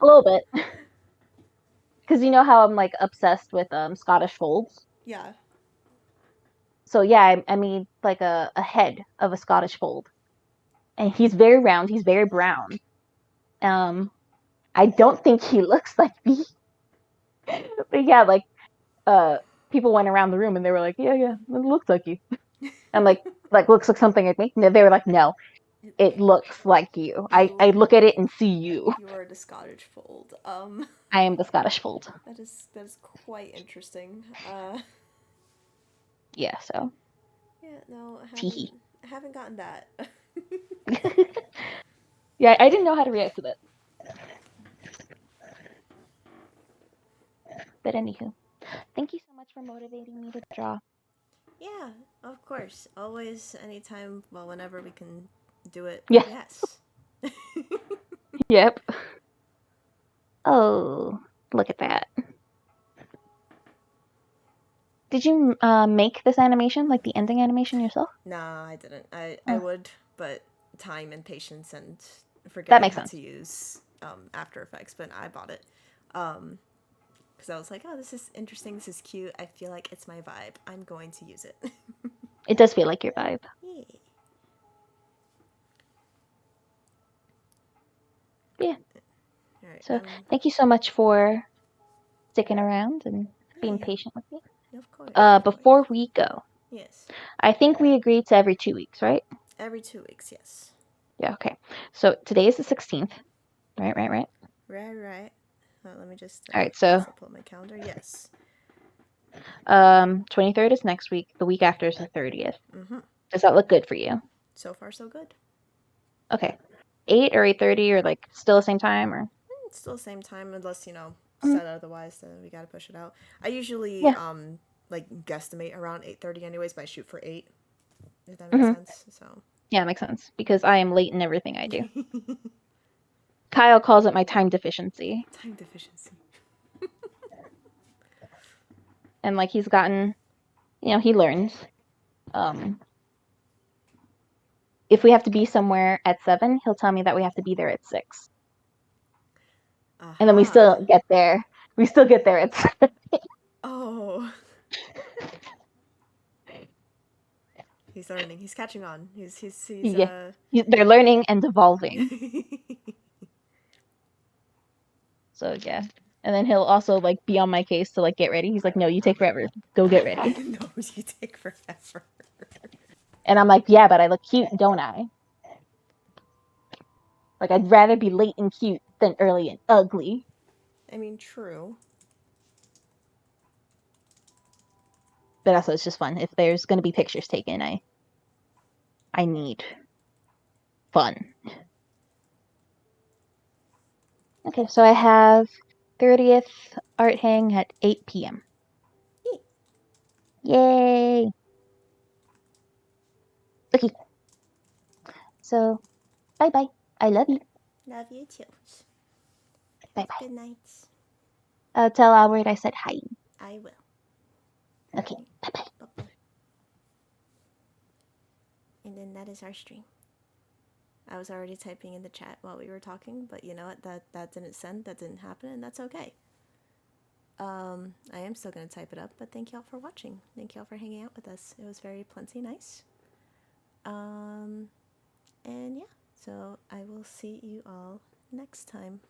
A little bit. Because you know how I'm like obsessed with Scottish folds. Yeah. So yeah, I made like a head of a Scottish fold. And he's very round, he's very brown. Um I don't think he looks like me. But yeah, like uh people went around the room and they were like, "Yeah, yeah, it looks like you." I'm like looks like something like me. No, they were like, "No, it looks like you. I You look at it and see you." you are the Scottish fold. I am the Scottish fold. That is quite interesting. Yeah, so Yeah, no, teehee. I haven't gotten that. Yeah, I didn't know how to react to that. But anywho, thank you so much for motivating me to draw. Yeah, of course. Always, anytime, well, whenever we can do it. Yeah, Yes. yep. Oh, look at that. Did you make this animation, like the ending animation yourself? Nah, I didn't. I Oh, would, but time and patience and that forgetting makes how to sense. use After Effects, but I bought it. Because I was like, oh, this is interesting. This is cute. I feel like it's my vibe. I'm going to use it. It does feel like your vibe. Yeah. Yeah. All right. So thank you so much for sticking around and being Yeah. patient with me. Of course. Of Before course. we go, Yes. I think we agreed to every 2 weeks, right? Every 2 weeks. Yes. Yeah, okay. So today is the 16th. Right, right, right. Right. Right. Let me just All right, so also put my calendar. Yes. 23rd is next week. The week after is the 30th. Mm-hmm. Does that look good for you? So far, so good. Okay. 8 or 8:30 or like still the same time or It's still the same time, unless Mhm. said otherwise. Then we gotta push it out. I usually Yeah. like guesstimate around 8:30, anyways, but I shoot for 8. If that makes Hmm. sense. So. Yeah, it makes sense because I am late in everything I do. Kyle calls it my time deficiency. Time deficiency. And like he's gotten, he learns. Um if we have to be somewhere at 7, he'll tell me that we have to be there at 6. And then we Aha. still get there. We still get there at 7. Oh. He's learning. He's catching on. He's Yeah. They're learning and evolving. So yeah. And then he'll also like be on my case to like get ready. He's like, "No, you take forever. Go get ready." No, you take forever. And I'm like, "Yeah, but I look cute, don't I? Like I'd rather be late and cute than early and ugly." I mean, true. But also it's just fun. If there's gonna be pictures taken, I need fun. Okay, so I have 30th art hang at 8 p.m. Yay! Okay. So, bye bye. I love you. Love you too. Bye bye. Good night. Tell Albert I said hi. I will. Okay. Bye bye. Bye-bye. And then that is our stream. I was already typing in the chat while we were talking, but you know what? That didn't send. That didn't happen, and that's okay. I am still gonna type it up, but thank y'all for watching. Thank y'all for hanging out with us. It was very plenty nice. And yeah, so I will see you all next time.